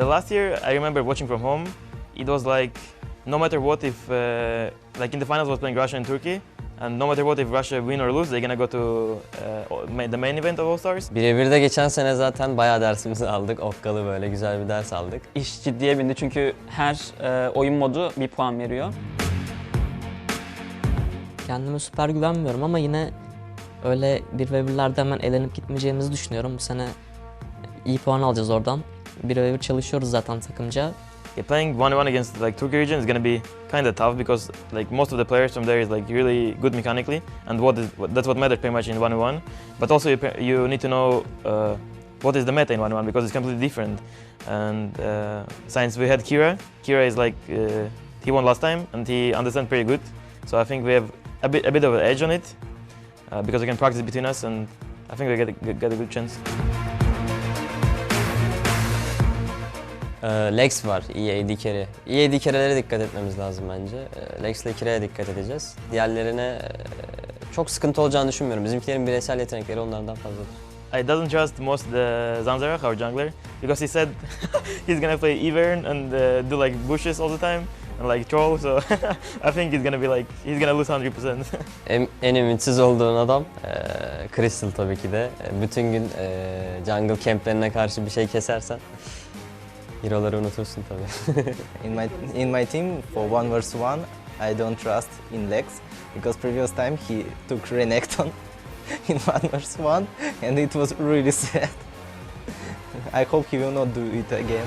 The last year, I remember watching from home. It was like, no matter what, if like in the finals was playing Russia and Turkey, and no matter what, if Russia win or lose, they're gonna go to the main event of All-Stars. Birebir'de geçen sene zaten bayağı dersimizi aldık. Okkalı böyle güzel bir ders aldık. İş ciddiye bindi çünkü her oyun modu bir puan veriyor. Kendime süper güvenmiyorum ama yine öyle 1v1'lerde hemen elenip gitmeyeceğimizi düşünüyorum. Bu sene iyi puan alacağız oradan. 1v1 çalışıyoruz zaten takımca. Yeah, playing 1v1 against like Turkey region is gonna be kind of tough because like most of the players from there is like really good mechanically, and that's what matters pretty much in 1v1. But also you need to know what is the meta in 1v1 because it's completely different. And since we had Kira is like he won last time and he understands pretty good. So I think we have a bit of an edge on it because we can practice between us, and I think we get a good chance. Lex var, iyi AD carry. İyi AD carry'lere dikkat etmemiz lazım bence. Lex ile Kira'ya dikkat edeceğiz. Diğerlerine çok sıkıntı olacağını düşünmüyorum. Bizimkilerin bireysel yetenekleri onlardan fazladır. I doesn't trust most the Zanzarah, our jungler, because he said he's gonna play Ivern and do like bushes all the time and like troll. So I think he's gonna lose 100%. En ümitsiz olduğun adam Crystal tabii ki de. Bütün gün jungle camplerine karşı bir şey kesersen hero'ları unutursun tabii. in my team for 1 vs 1, I don't trust in Lex because previous time he took Renekton in 1 vs 1 and it was really sad. I hope he will not do it again.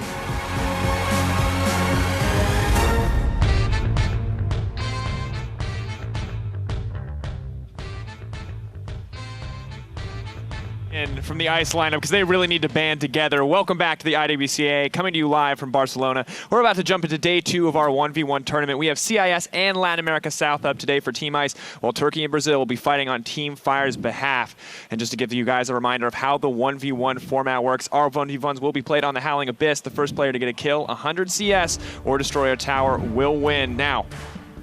From the ICE lineup because they really need to band together. Welcome back to the IWCA, coming to you live from Barcelona. We're about to jump into day 2 of our 1v1 tournament. We have CIS and Latin America South up today for Team ICE, while Turkey and Brazil will be fighting on Team Fire's behalf. And just to give you guys a reminder of how the 1v1 format works, our 1v1s will be played on the Howling Abyss. The first player to get a kill, 100 CS, or destroy a tower will win. Now,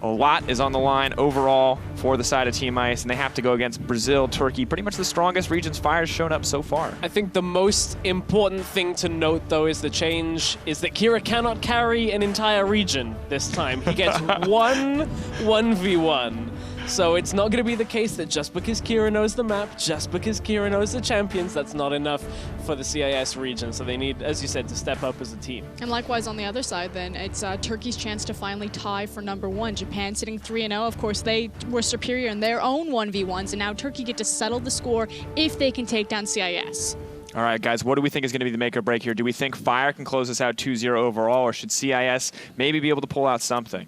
a lot is on the line overall for the side of Team ICE, and they have to go against Brazil, Turkey, pretty much the strongest regions Fire's shown up so far. I think the most important thing to note, though, is the change is that Kira cannot carry an entire region this time. He gets one 1v1. So it's not going to be the case that just because Kira knows the map, just because Kira knows the champions, that's not enough for the CIS region. So they need, as you said, to step up as a team. And likewise on the other side then, it's Turkey's chance to finally tie for #1. Japan sitting 3-0. Of course, they were superior in their own 1v1s, and now Turkey get to settle the score if they can take down CIS. All right, guys, what do we think is going to be the make or break here? Do we think Fire can close this out 2-0 overall, or should CIS maybe be able to pull out something?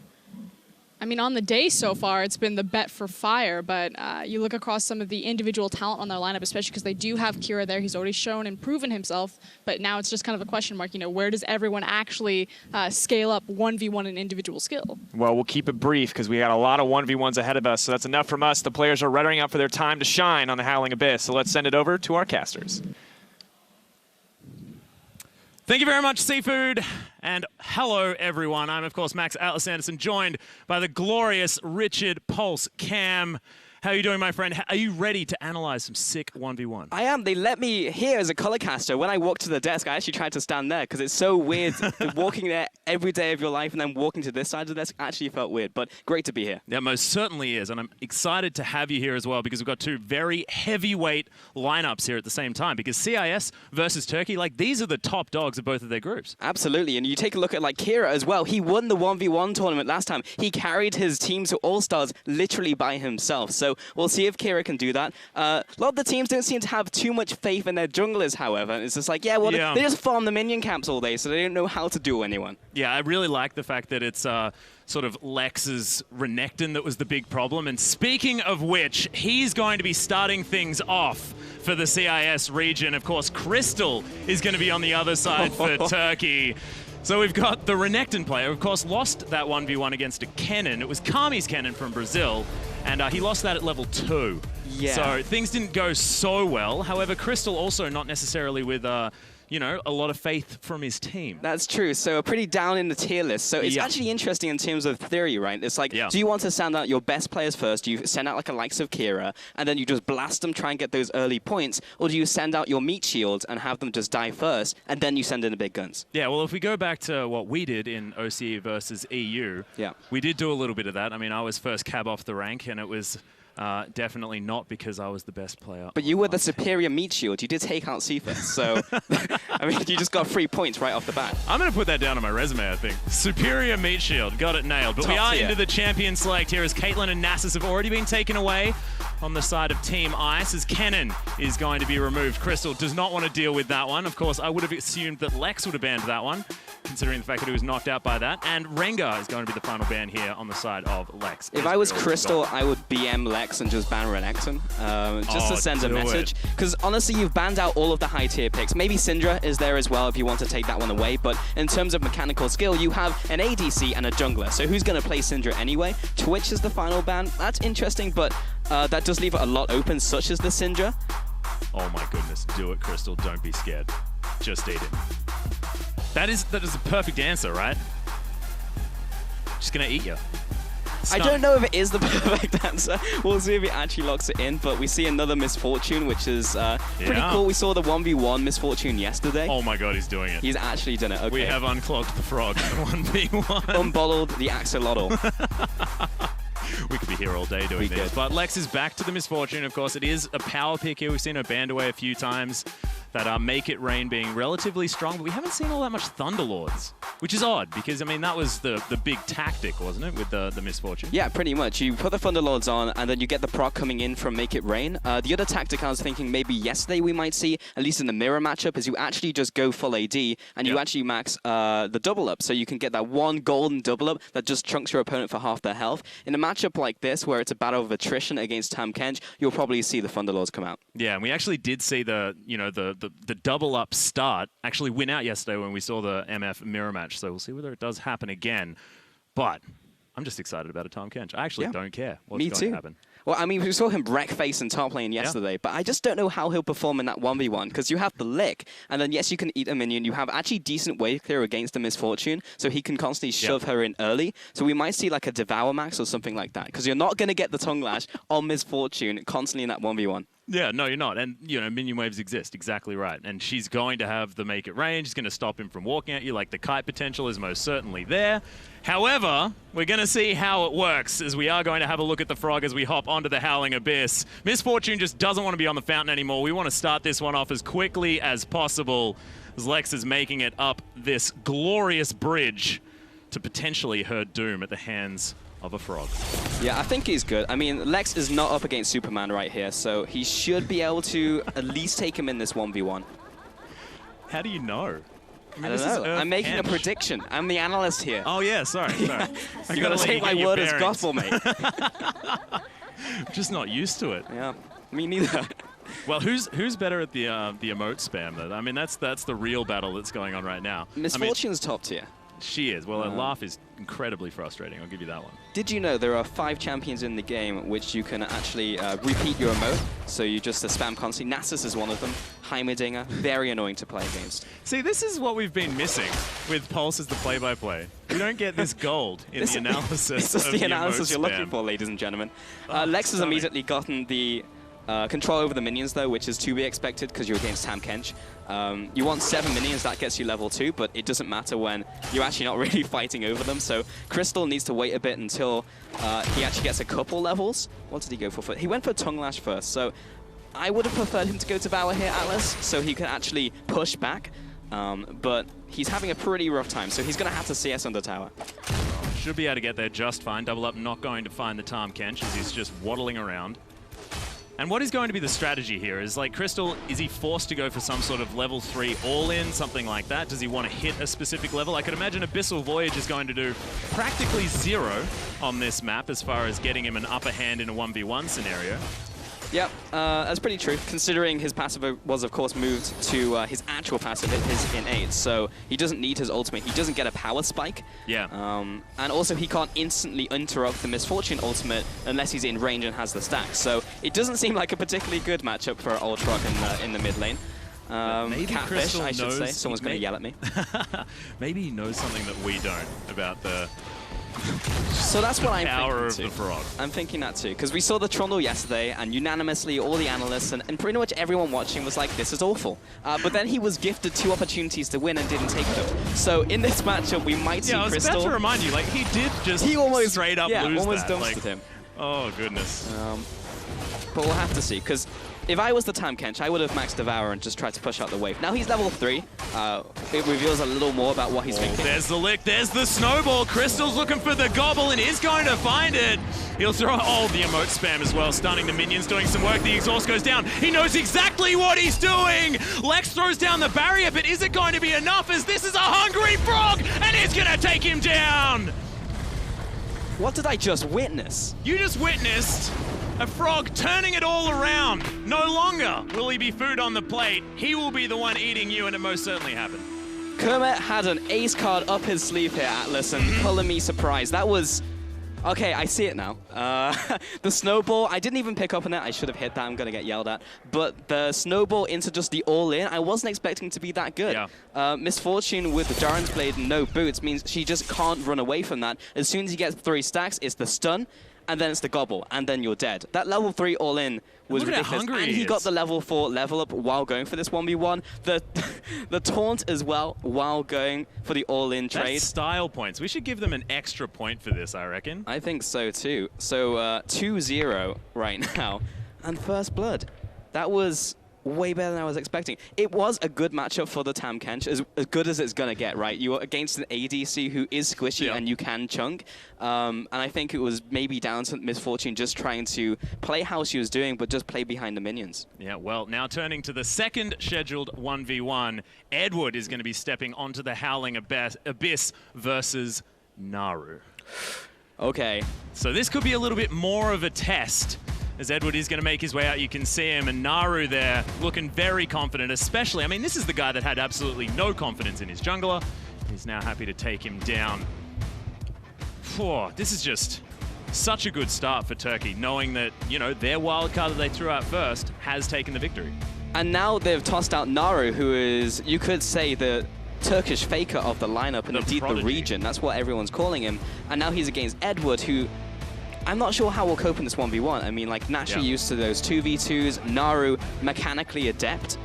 I mean, on the day so far, it's been the bet for Fire, but you look across some of the individual talent on their lineup, especially because they do have Kira there. He's already shown and proven himself, but now it's just kind of a question mark. You know, where does everyone actually scale up 1v1 in individual skill? Well, we'll keep it brief because we got a lot of 1v1s ahead of us, so that's enough from us. The players are readying up for their time to shine on the Howling Abyss, so let's send it over to our casters. Thank you very much, Seafood, and hello, everyone. I'm, of course, Max Atlas Anderson, joined by the glorious Richard Pulse Cam. How are you doing, my friend? Are you ready to analyze some sick 1v1? I am. They let me here as a color caster. When I walked to the desk, I actually tried to stand there because it's so weird walking there every day of your life and then walking to this side of the desk actually felt weird, but great to be here. Yeah, most certainly is, and I'm excited to have you here as well because we've got two very heavyweight lineups here at the same time because CIS versus Turkey, like these are the top dogs of both of their groups. Absolutely, and you take a look at like Kira as well. He won the 1v1 tournament last time. He carried his team to All-Stars literally by himself, so we'll see if Kira can do that. A lot of the teams don't seem to have too much faith in their junglers, however. It's just like, yeah, well, they just farm the minion camps all day, so they don't know how to duel anyone. Yeah, I really like the fact that it's sort of Lex's Renekton that was the big problem. And speaking of which, he's going to be starting things off for the CIS region. Of course, Crystal is going to be on the other side for Turkey. So we've got the Renekton player, of course, lost that 1v1 against a Kennen. It was Kami's Kennen from Brazil, and he lost that at level 2. Yeah. So things didn't go so well. However, Crystal also not necessarily with you know, a lot of faith from his team. That's true. So pretty down in the tier list. So it's actually interesting in terms of theory, right? It's like, do you want to send out your best players first? Do you send out like a likes of Kira, and then you just blast them, try and get those early points? Or do you send out your meat shields and have them just die first, and then you send in the big guns? Yeah, well, if we go back to what we did in OCE versus EU, we did do a little bit of that. I mean, I was first cab off the rank, and it was definitely not because I was the best player. But you were the superior meat shield. You did take out Cephas, so I mean, you just got 3 points right off the bat. I'm going to put that down on my resume, I think. Superior meat shield. Got it nailed. But Top we are tier. into the champion select here as Caitlyn and Nasus have already been taken away on the side of Team Ice as Kennen is going to be removed. Crystal does not want to deal with that one. Of course, I would have assumed that Lex would have banned that one, considering the fact that he was knocked out by that. And Rengar is going to be the final ban here on the side of Lex. If I was Crystal, I would BM Lex and just ban Renekton, just to send a message. Because honestly, you've banned out all of the high tier picks. Maybe Syndra is there as well if you want to take that one away. But in terms of mechanical skill, you have an ADC and a jungler. So who's going to play Syndra anyway? Twitch is the final ban. That's interesting, but that does leave it a lot open, such as the Syndra. Oh my goodness, do it, Crystal. Don't be scared. Just eat it. That is a perfect answer, right? Just gonna eat you. I don't know if it is the perfect answer. We'll see if he actually locks it in, but we see another Misfortune, which is pretty cool. We saw the 1v1 Misfortune yesterday. Oh my god, he's doing it. He's actually done it. Okay. We have unclogged the frog in 1v1. Unbottled the axolotl. We could be here all day doing this. But Lex is back to the Misfortune, of course. It is a power pick here. We've seen her banned away a few times. That Make It Rain being relatively strong, but we haven't seen all that much Thunderlords, which is odd because, I mean, that was the big tactic, wasn't it, with the Misfortune? Yeah, pretty much. You put the Thunderlords on, and then you get the proc coming in from Make It Rain. The other tactic I was thinking maybe yesterday we might see, at least in the mirror matchup, is you actually just go full AD, and you actually max the double up, so you can get that one golden double up that just chunks your opponent for half their health. In a matchup like this, where it's a battle of attrition against Tahm Kench, you'll probably see the Thunderlords come out. Yeah, and we actually did see the double up start actually win out yesterday when we saw the MF mirror match. So we'll see whether it does happen again. But I'm just excited about a Tahm Kench. I actually don't care what's going to happen. Well, I mean, we saw him wreck face in top lane yesterday, but I just don't know how he'll perform in that 1v1, because you have the lick, and then yes, you can eat a minion. You have actually decent wave clear against the Misfortune, so he can constantly shove her in early. So we might see like a Devour Max or something like that, because you're not going to get the Tongue Lash on Misfortune constantly in that 1v1. Yeah, no, you're not. And, you know, minion waves exist. Exactly right. And she's going to have the Make It Rain. She's going to stop him from walking at you. Like, the kite potential is most certainly there. However, we're going to see how it works as we are going to have a look at the frog as we hop onto the Howling Abyss. Misfortune just doesn't want to be on the fountain anymore. We want to start this one off as quickly as possible as Lex is making it up this glorious bridge to potentially her doom at the hands of a frog. Yeah, I think he's good. I mean, Lex is not up against Superman right here, so he should be able to at least take him in this 1v1. How do you know? I don't know. I'm making a prediction. I'm the analyst here. Oh, yeah, sorry. You gotta take my word as gospel, mate. I'm just not used to it. Yeah, me neither. Well, who's better at the emote spam, though? I mean, that's the real battle that's going on right now. Misfortune's top tier. She is. Well, her laugh is incredibly frustrating. I'll give you that one. Did you know there are 5 champions in the game which you can actually repeat your emote? So you just spam constantly. Nasus is one of them. Heimerdinger, very annoying to play against. See, this is what we've been missing with Pulse as the play-by-play. We don't get this gold in the analysis. This is the analysis you're looking for, ladies and gentlemen. Lex has immediately gotten the control over the minions, though, which is to be expected because you're against Tahm Kench. You want 7 minions, that gets you level 2, but it doesn't matter when you're actually not really fighting over them. So Crystal needs to wait a bit until he actually gets a couple levels. What did he go for? He went for Tongue Lash first, so I would have preferred him to go to Devour here, Atlas, so he can actually push back. But he's having a pretty rough time, so he's going to have to CS under tower. Should be able to get there just fine. Double Up not going to find the Tahm Kench as he's just waddling around. And what is going to be the strategy here? Is like Crystal, is he forced to go for some sort of level 3 all-in, something like that? Does he want to hit a specific level? I could imagine Abyssal Voyage is going to do practically 0 on this map as far as getting him an upper hand in a 1v1 scenario. Yep, that's pretty true, considering his passive was, of course, moved to his actual passive, his innate, so he doesn't need his ultimate. He doesn't get a power spike. Yeah. And also, he can't instantly interrupt the Misfortune ultimate unless he's in range and has the stack. So it doesn't seem like a particularly good matchup for Ultron in the mid lane. Maybe Catfish, Crystal I should say. knows- Someone's going to yell at me. Maybe he knows something that we don't about the So that's what I'm power of thinking the too. frog. I'm thinking that too, because we saw the Trundle yesterday, and unanimously all the analysts and pretty much everyone watching was like, this is awful. But then he was gifted 2 opportunities to win and didn't take them. So in this matchup, we might see Yeah, I was Crystal. about to remind you, like, he did just He almost straight up lose almost that. dumpstered Like, him. oh, goodness. But we'll have to see, because if I was the Tam Kench, I would have maxed Devour and just tried to push out the wave. Now he's level 3. It reveals a little more about what he's thinking. There's the lick, there's the snowball. Crystal's looking for the gobble and is going to find it. He'll throw all the emote spam as well, stunning the minions, doing some work. The exhaust goes down. He knows exactly what he's doing. Lex throws down the barrier, but is it going to be enough as this is a hungry frog and it's going to take him down? What did I just witness? You just witnessed a frog turning it all around. No longer will he be food on the plate. He will be the one eating you, and it most certainly happened. Kermit had an ace card up his sleeve here, Atlas, and pulling me surprise. That was... Okay, I see it now. The snowball, I didn't even pick up on it. I should have hit that. I'm going to get yelled at. But the snowball into just the all-in, I wasn't expecting to be that good. Yeah. Misfortune with the Darren's Blade and no boots means she just can't run away from that. As soon as he gets 3 stacks, it's the stun, and then it's the gobble, and then you're dead. That level 3 all-in was look at how ridiculous. hungry And he he got is. the level 4 level up while going for this 1v1. The taunt as well while going for the all-in trade. That's style points. We should give them an extra point for this, I reckon. I think so too. So 2-0 right now. And first blood. That was way better than I was expecting. It was a good matchup for the Tam Kench, as good as it's going to get, right? You are against an ADC who is squishy and you can chunk. And I think it was maybe down to Misfortune just trying to play how she was doing, but just play behind the minions. Yeah, well, now turning to the second scheduled 1v1, Edward is going to be stepping onto the Howling Abyss versus Naru. Okay. So this could be a little bit more of a test, as Edward is going to make his way out. You can see him, and Naru there looking very confident, especially, I mean, this is the guy that had absolutely no confidence in his jungler. He's now happy to take him down. Whew, this is just such a good start for Turkey, knowing that, you know, their wildcard that they threw out first has taken the victory. And now they've tossed out Naru, who is, you could say, the Turkish faker of the lineup and indeed the region. That's what everyone's calling him. And now he's against Edward, who I'm not sure how we'll cope in this 1v1. I mean, like, naturally used to those 2v2s. Naru, mechanically adept.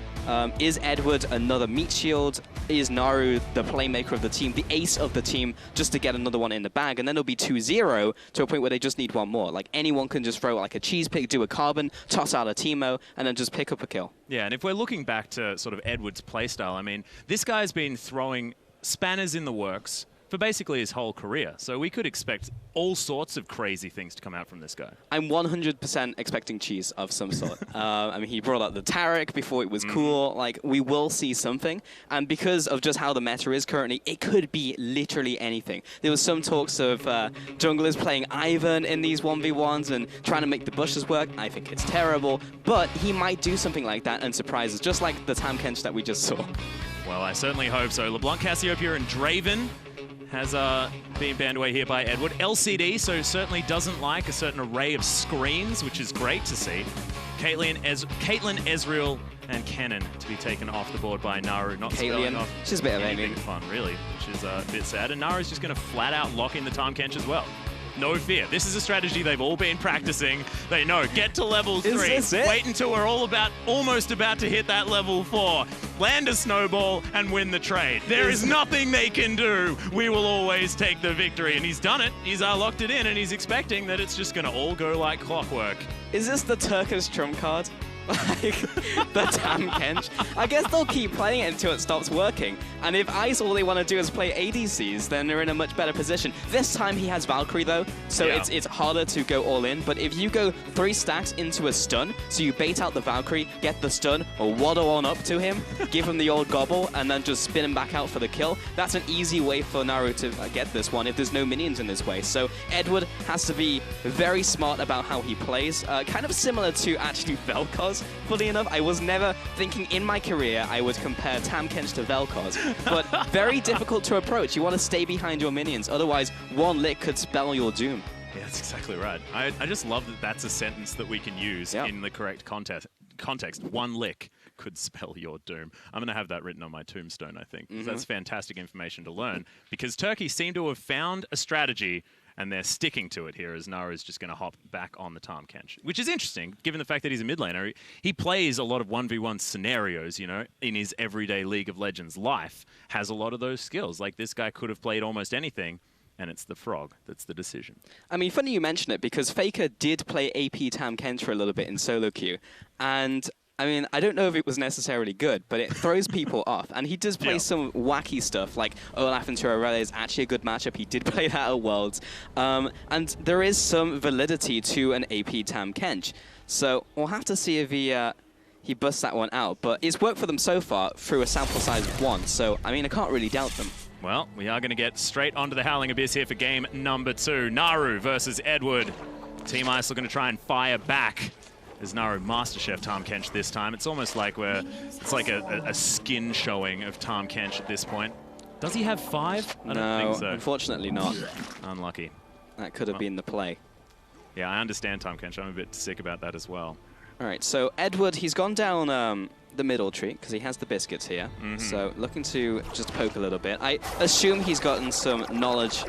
Is Edward another meat shield? Is Naru the playmaker of the team, the ace of the team, just to get another one in the bag? And then it'll be 2-0 to a point where they just need one more. Like, anyone can just throw like a cheese pick, do a carbon, toss out a Teemo, and then just pick up a kill. Yeah, and if we're looking back to sort of Edward's playstyle, I mean, this guy's been throwing spanners in the works for basically his whole career. So we could expect all sorts of crazy things to come out from this guy. I'm 100% expecting cheese of some sort. I mean, he brought out the Taric before it was cool. Like, we will see something. And because of just how the meta is currently, it could be literally anything. There was some talks of junglers playing Ivan in these 1v1s and trying to make the bushes work. I think it's terrible. But he might do something like that and surprise us, just like the Tam Kench that we just saw. Well, I certainly hope so. LeBlanc, Cassiopeia, and Draven has been banned away here by Edward. LCD, so certainly doesn't like a certain array of screens, which is great to see. Caitlyn, Ezreal, and Kennen to be taken off the board by Naru. Not spelling off she's a bit of anything fun, really, which is a bit sad. And Naru's just going to flat out lock in the Tam Kench as well. No fear. This is a strategy they've all been practicing. They know, get to level 3. Wait until we're almost about to hit that level 4. Land a snowball and win the trade. There is nothing they can do. We will always take the victory. And he's done it. He's locked it in, and he's expecting that it's just going to all go like clockwork. Is this the Turkish trump card? Like, the Tam Kench? I guess they'll keep playing it until it stops working. And if ICE all they want to do is play ADCs, then they're in a much better position. This time he has Valkyrie though, so it's harder to go all in. But if you go 3 stacks into a stun, so you bait out the Valkyrie, get the stun, or waddle on up to him, give him the old gobble, and then just spin him back out for the kill, that's an easy way for Naru to get this one if there's no minions in this way. So Edward has to be very smart about how he plays. Kind of similar to actually Vel'Koz. Fully enough, I was never thinking in my career I would compare Tam Kench to Vel'Koz, but very difficult to approach. You want to stay behind your minions, otherwise one lick could spell your doom. Yeah, that's exactly right. I just love that that's a sentence that we can use in the correct context. One lick could spell your doom. I'm going to have that written on my tombstone, I think. That's fantastic information to learn, because Turkey seem to have found a strategy and they're sticking to it here, as Naru is just going to hop back on the Tahm Kench, which is interesting, given the fact that he's a mid laner. He plays a lot of 1v1 scenarios, you know, in his everyday League of Legends life, has a lot of those skills. Like, this guy could have played almost anything, and it's the Frog that's the decision. I mean, funny you mention it, because FLICKR did play AP Tahm Kench for a little bit in solo queue, and I mean, I don't know if it was necessarily good, but it throws people off. And he does play some wacky stuff, like Olaf and Turarella is actually a good matchup. He did play that at Worlds. And there is some validity to an AP Tahm Kench. So we'll have to see if he busts that one out. But it's worked for them so far through a sample size of 1. So, I mean, I can't really doubt them. Well, we are going to get straight onto the Howling Abyss here for game number 2. Naru versus Edward. Team Ice are going to try and fire back. There's Naru MasterChef Tahm Kench this time. It's almost like it's like a skin showing of Tahm Kench at this point. Does he have 5? I don't think so. Unfortunately not. Unlucky. That could have been the play. Yeah, I understand Tahm Kench. I'm a bit sick about that as well. All right, so Edward, he's gone down the middle tree because he has the biscuits here. So looking to just poke a little bit. I assume he's gotten some knowledge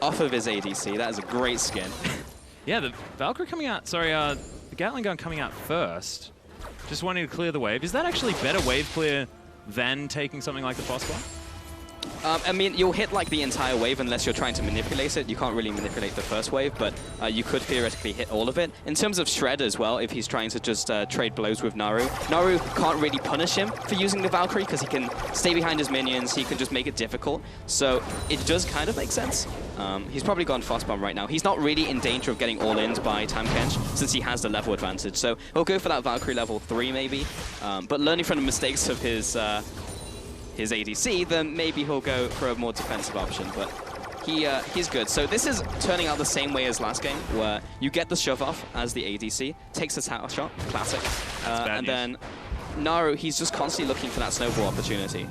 off of his ADC. That is a great skin. Yeah, the Valkyrie coming out, sorry, the Gatling gun coming out first. Just wanting to clear the wave. Is that actually better wave clear than taking something like the Phosphor? I mean, you'll hit like the entire wave unless you're trying to manipulate it. You can't really manipulate the first wave, but you could theoretically hit all of it. In terms of Shred as well, if he's trying to just trade blows with Naru, Naru can't really punish him for using the Valkyrie because he can stay behind his minions, he can just make it difficult. So it does kind of make sense. He's probably gone Fast Bomb right now. He's not really in danger of getting all-ins by Tahm Kench since he has the level advantage. So he'll go for that Valkyrie level 3 maybe, but learning from the mistakes of his ADC, then maybe he'll go for a more defensive option, but he's good. So this is turning out the same way as last game, where you get the shove off as the ADC, takes the tower shot, classic, and then Naru, he's just constantly looking for that snowball opportunity.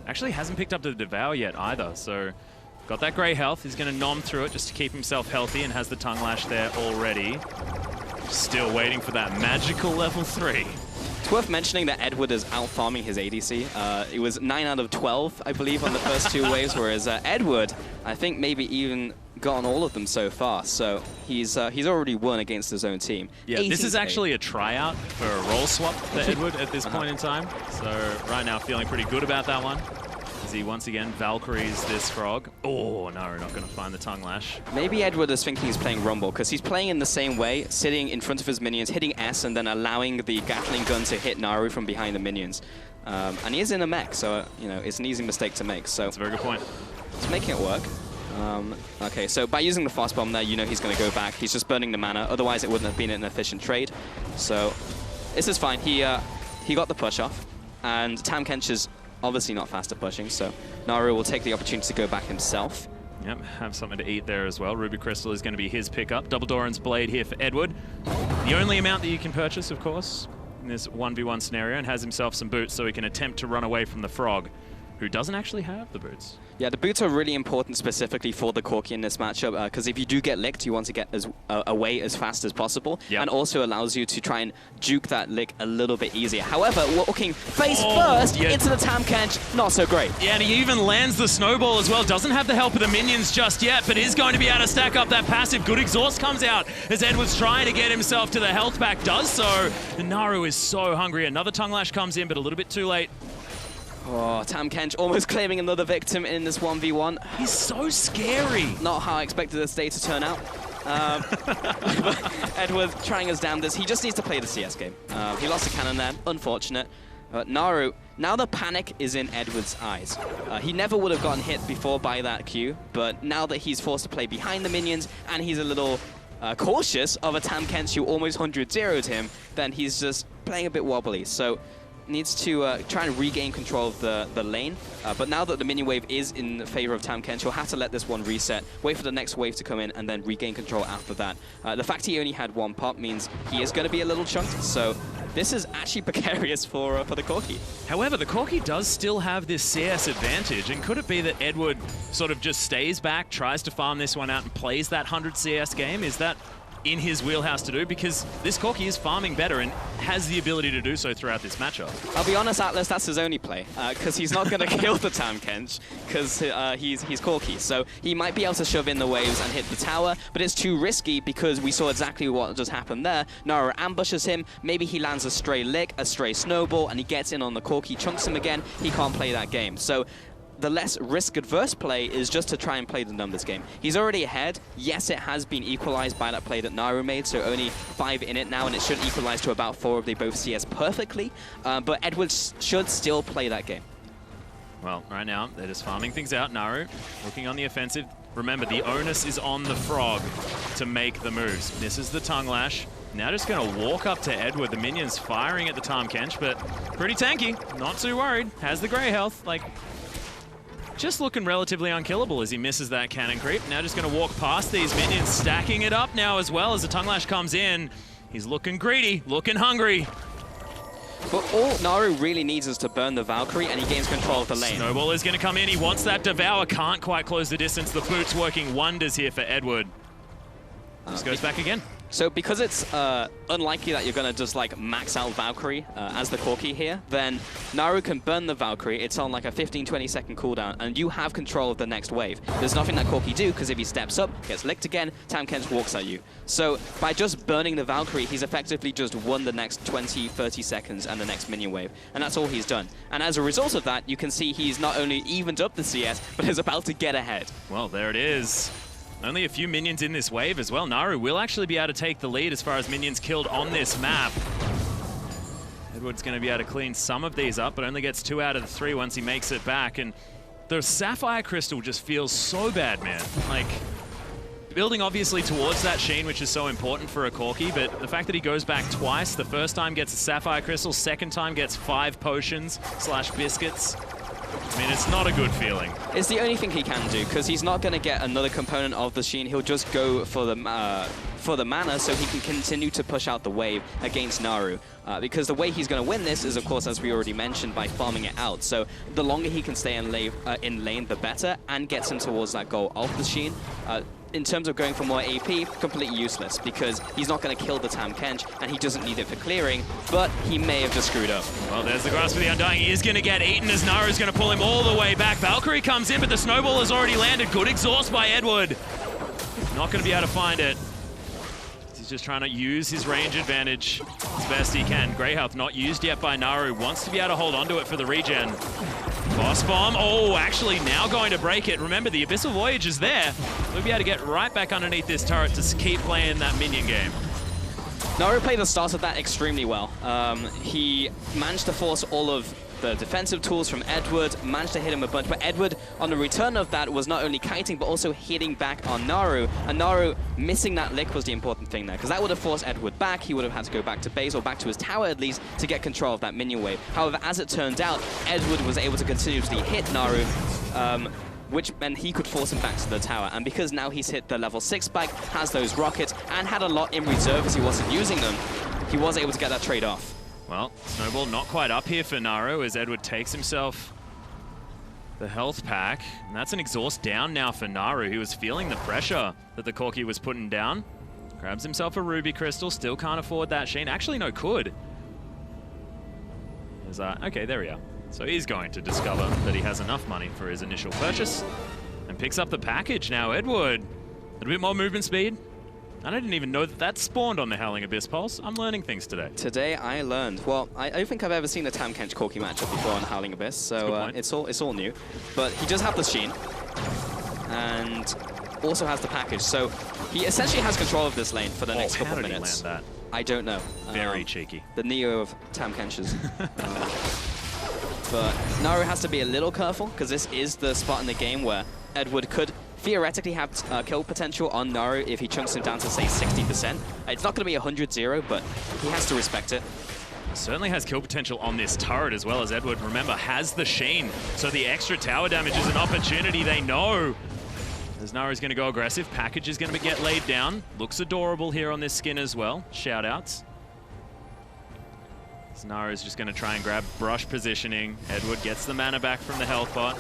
Actually hasn't picked up the Devour yet either, so got that grey health. He's going to nom through it just to keep himself healthy and has the Tongue Lash there already. Still waiting for that magical level 3. It's worth mentioning that Edward is out-farming his ADC. It was 9 out of 12, I believe, on the first 2 waves, whereas Edward, I think, maybe even gotten all of them so far. So he's already won against his own team. Yeah, this is actually a tryout for a role swap for Edward at this point in time. So right now, feeling pretty good about that one. As he once again Valkyries this Frog. Oh, no, we're not going to find the Tongue Lash. Maybe Edward is thinking he's playing Rumble, because he's playing in the same way, sitting in front of his minions, hitting S, and then allowing the Gatling gun to hit Naru from behind the minions. And he is in a mech, so, you know, it's an easy mistake to make. So that's a very good point. It's making it work. Okay, so by using the Fast Bomb there, you know he's going to go back. He's just burning the mana, otherwise it wouldn't have been an efficient trade. So this is fine. He got the push off, and Tahm Kench is obviously not faster pushing, so Naru will take the opportunity to go back himself. Yep, have something to eat there as well. Ruby Crystal is going to be his pickup. Double Doran's Blade here for Edward. The only amount that you can purchase, of course, in this 1v1 scenario, and has himself some boots so he can attempt to run away from the Frog, who doesn't actually have the boots. Yeah, the boots are really important specifically for the Corki in this matchup, because if you do get licked, you want to get away as fast as possible, and also allows you to try and juke that lick a little bit easier. However, walking face first into the Tahm Kench, not so great. Yeah, and he even lands the snowball as well. Doesn't have the help of the minions just yet, but is going to be able to stack up that passive. Good exhaust comes out as Edward's trying to get himself to the health pack. Does so. The Naru is so hungry. Another Tongue Lash comes in, but a little bit too late. Oh, Tahm Kench almost claiming another victim in this 1v1. He's so scary. Not how I expected this day to turn out. Edward trying his damnedest. He just needs to play the CS game. He lost a cannon there, unfortunate. Naru, now the panic is in Edward's eyes. He never would have gotten hit before by that Q, but now that he's forced to play behind the minions and he's a little cautious of a Tahm Kench who almost 100-0'd him, then he's just playing a bit wobbly. So needs to try and regain control of the lane. But now that the minion wave is in favor of Tahm Kench, he'll have to let this one reset, wait for the next wave to come in, and then regain control after that. The fact he only had 1 pop means he is going to be a little chunked, so this is actually precarious for the Corki. However, the Corki does still have this CS advantage, and could it be that Edward sort of just stays back, tries to farm this one out, and plays that 100 CS game? Is that in his wheelhouse to do, because this Corki is farming better and has the ability to do so throughout this matchup. I'll be honest, Atlas, that's his only play, because he's not going to kill the Tam Kench, because he's Corki. So he might be able to shove in the waves and hit the tower, but it's too risky because we saw exactly what just happened there. Naru ambushes him, maybe he lands a stray lick, a stray snowball, and he gets in on the Corki, chunks him again. He can't play that game. So the less risk-adverse play is just to try and play the numbers game. He's already ahead. Yes, it has been equalized by that play that Naru made, so only 5 in it now, and it should equalize to about 4 if they both CS perfectly. But Edward should still play that game. Well, right now, they're just farming things out. Naru looking on the offensive. Remember, the onus is on the Frog to make the moves. Misses the Tongue Lash. Now just going to walk up to Edward. The minion's firing at the Tam Kench, but pretty tanky. Not too worried. Has the Grey health. Like, just looking relatively unkillable as he misses that cannon creep. Now just going to walk past these minions, stacking it up now as well as the Tongue Lash comes in. He's looking greedy, looking hungry. But all Naru really needs is to burn the Valkyrie, and he gains control of the lane. Snowball is going to come in. He wants that Devour. Can't quite close the distance. The boot's working wonders here for Edward. Just goes back again. So because it's unlikely that you're going to just like max out Valkyrie as the Corki here, then Naru can burn the Valkyrie. It's on like a 15-20 second cooldown, and you have control of the next wave. There's nothing that Corki do, because if he steps up, gets licked again, Tam Kench walks at you. So by just burning the Valkyrie, he's effectively just won the next 20-30 seconds and the next minion wave. And that's all he's done. And as a result of that, you can see he's not only evened up the CS, but is about to get ahead. Well, there it is. Only a few minions in this wave as well. Naru will actually be able to take the lead as far as minions killed on this map. Edward's going to be able to clean some of these up, but only gets 2 out of the 3 once he makes it back. And the Sapphire Crystal just feels so bad, man. Like, building obviously towards that Sheen, which is so important for a Corki, but the fact that he goes back twice, the first time gets a Sapphire Crystal, second time gets 5 potions / biscuits. I mean, it's not a good feeling. It's the only thing he can do, because he's not going to get another component of the Sheen. He'll just go for the mana so he can continue to push out the wave against Naru. Because the way he's going to win this is, of course, as we already mentioned, by farming it out. So the longer he can stay in lane, the better, and gets him towards that goal of the Sheen. In terms of going for more AP, completely useless, because he's not going to kill the Tam Kench, and he doesn't need it for clearing, but he may have just screwed up. Well, there's the Grasp of the Undying. He is going to get eaten as Naru's going to pull him all the way back. Valkyrie comes in, but the Snowball has already landed. Good exhaust by Edward. Not going to be able to find it. He's just trying to use his range advantage as best he can. Grey Health not used yet by Naru. Wants to be able to hold onto it for the regen. Boss Bomb, oh, actually now going to break it. Remember, the Abyssal Voyage is there. We'll be able to get right back underneath this turret to keep playing that minion game. Naru played the start of that extremely well. He managed to force all of the defensive tools from Edward, managed to hit him a bunch, but Edward, on the return of that, was not only kiting, but also hitting back on Naru, and Naru missing that lick was the important thing there, because that would have forced Edward back. He would have had to go back to base, or back to his tower at least, to get control of that minion wave. However, as it turned out, Edward was able to continuously hit Naru, which meant he could force him back to the tower. And because now he's hit the level 6 spike, has those rockets, and had a lot in reserve as he wasn't using them, he was able to get that trade off. Well, Snowball not quite up here for Naru as Edward takes himself the health pack. And that's an exhaust down now for Naru. He was feeling the pressure that the Corki was putting down. Grabs himself a Ruby Crystal, still can't afford that Sheen. Actually, no, could. Okay, there we are. So he's going to discover that he has enough money for his initial purchase and picks up the package now. Edward, a little bit more movement speed. I didn't even know that spawned on the Howling Abyss Pulse. I'm learning things today. Today I learned. Well, I don't think I've ever seen a Tam Kench Corki matchup before on Howling Abyss, so it's all new. But he does have the Sheen, and also has the package, so he essentially has control of this lane for the next couple of minutes. How did he land that? I don't know. Very cheeky. The Neo of Tam Kenches. But Naru has to be a little careful, because this is the spot in the game where Edward could theoretically have kill potential on Naru if he chunks him down to, say, 60%. It's not going to be 100-0, but he has to respect it. Certainly has kill potential on this turret as well, as Edward, remember, has the Sheen. So the extra tower damage is an opportunity, they know. As Naru's going to go aggressive, package is going to get laid down. Looks adorable here on this skin as well. Shout-outs. Naru's just going to try and grab brush positioning. Edward gets the mana back from the health bot.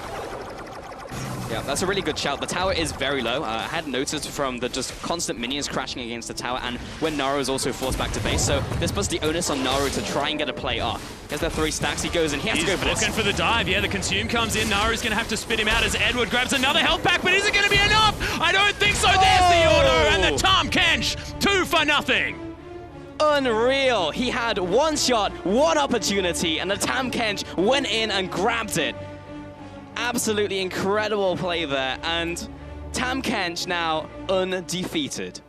Yeah, that's a really good shout. The tower is very low. I had noticed from the just constant minions crashing against the tower, and when Naru is also forced back to base, so this puts the onus on Naru to try and get a play off. Gets the 3 stacks, he goes in, he has to go for this. He's looking for the dive. Yeah, the consume comes in. Naru's going to have to spit him out as Edward grabs another health pack, but is it going to be enough? I don't think so. There's the auto, and the Tahm Kench, 2 for nothing. Unreal. He had 1 shot, 1 opportunity, and the Tahm Kench went in and grabbed it. Absolutely incredible play there, and Tahm Kench now undefeated.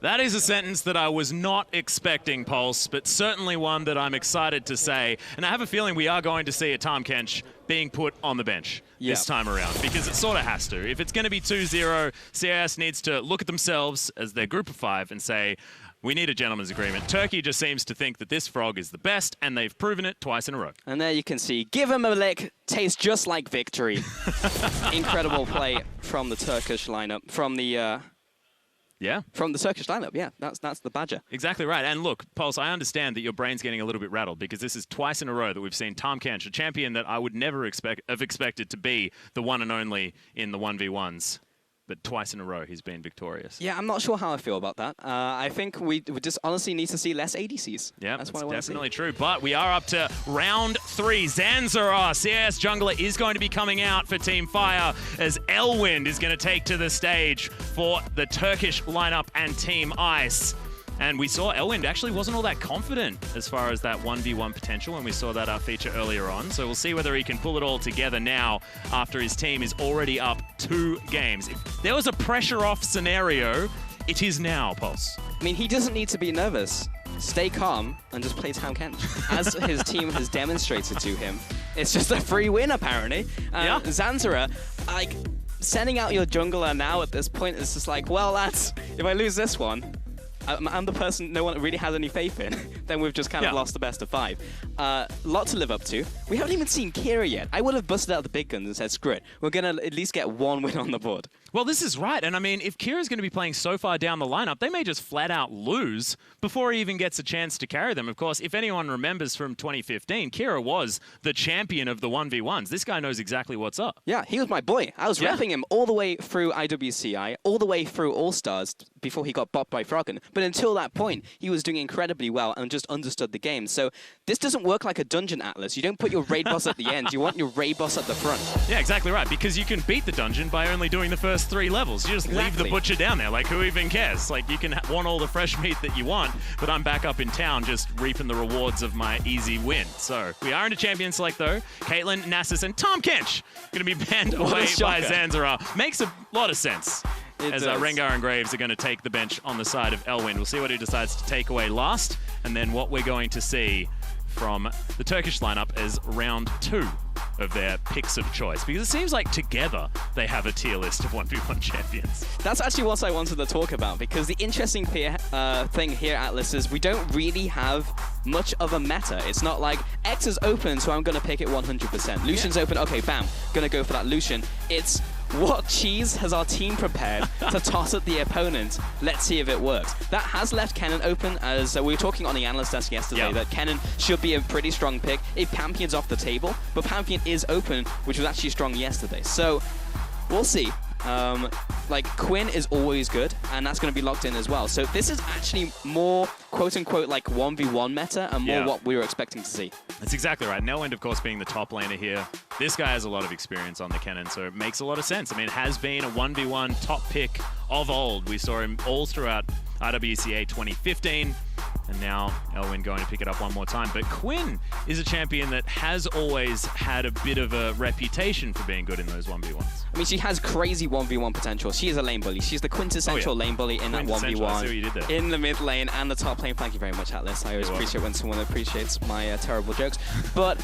That is a sentence that I was not expecting, Pulse, but certainly one that I'm excited to say. And I have a feeling we are going to see a Tahm Kench being put on the bench this time around, because it sort of has to. If it's going to be 2-0, CIS needs to look at themselves as their group of 5 and say, we need a gentleman's agreement. Turkey just seems to think that this frog is the best, and they've proven it twice in a row. And there you can see, give him a lick, tastes just like victory. Incredible play from the Turkish lineup, from the Turkish lineup, yeah, that's the Badger. Exactly right. And look, Pulse, I understand that your brain's getting a little bit rattled because this is twice in a row that we've seen Tahm Kench, a champion that I would never have expected to be the one and only in the 1v1s. But twice in a row, he's been victorious. Yeah, I'm not sure how I feel about that. I think we just honestly need to see less ADCs. Yeah, that's definitely true. But we are up to round 3. Zanzarah, CIS jungler, is going to be coming out for Team Fire as Elwind is going to take to the stage for the Turkish lineup and Team Ice. And we saw Elwind actually wasn't all that confident as far as that 1v1 potential when we saw that feature earlier on. So we'll see whether he can pull it all together now after his team is already up 2 games. If there was a pressure-off scenario, it is now, Pulse. I mean, he doesn't need to be nervous. Stay calm and just play Tahm Kench. As his team has demonstrated to him, it's just a free win, apparently. Zanzarah, like, sending out your jungler now at this point is just like, well, lads, if I lose this one, I'm the person no one really has any faith in, then we've just kind of lost the best of 5. Lot to live up to. We haven't even seen Kira yet. I would have busted out the big guns and said, screw it. We're going to at least get 1 win on the board. Well, this is right. And I mean, if Kira's going to be playing so far down the lineup, they may just flat out lose before he even gets a chance to carry them. Of course, if anyone remembers from 2015, Kira was the champion of the 1v1s. This guy knows exactly what's up. Yeah, he was my boy. I was repping him all the way through IWCI, all the way through All-Stars before he got bopped by Froggen. But until that point, he was doing incredibly well and just understood the game. So this doesn't work like a dungeon atlas. You don't put your raid boss at the end. You want your raid boss at the front. Yeah, exactly right. Because you can beat the dungeon by only doing the first 3 levels. You just leave the butcher down there. Like, who even cares? Like, you can want all the fresh meat that you want, but I'm back up in town just reaping the rewards of my easy win. So we are in a champion select, though. Caitlyn, Nasus, and Tahm Kench going to be banned away by Zanzarah. Makes a lot of sense. As Rengar and Graves are going to take the bench on the side of Elwind. We'll see what he decides to take away last, and then what we're going to see from the Turkish lineup as round 2 of their picks of choice. Because it seems like together they have a tier list of 1v1 champions. That's actually what I wanted to talk about, because the interesting thing here at Atlas is we don't really have much of a meta. It's not like X is open, so I'm going to pick it 100%. Lucian's open, okay, bam, going to go for that Lucian. It's what cheese has our team prepared to toss at the opponent? Let's see if it works. That has left Kennen open, as we were talking on the analyst desk yesterday, that Kennen should be a pretty strong pick if Pampion's off the table, but Pampion is open, which was actually strong yesterday. So we'll see. Like, Quinn is always good, and that's going to be locked in as well. So this is actually more, quote-unquote, like 1v1 meta, and more what we were expecting to see. That's exactly right. Elwind, of course, being the top laner here. This guy has a lot of experience on the Kennen, so it makes a lot of sense. I mean, it has been a 1v1 top pick of old. We saw him all throughout IWCA 2015. And now Elwind going to pick it up one more time. But Quinn is a champion that has always had a bit of a reputation for being good in those 1v1s. I mean, she has crazy 1v1 potential. She is a lane bully. She's the quintessential lane bully in that 1v1. I see what you did there. In the mid lane and the top lane. Thank you very much, Atlas. I always appreciate when someone appreciates my terrible jokes. But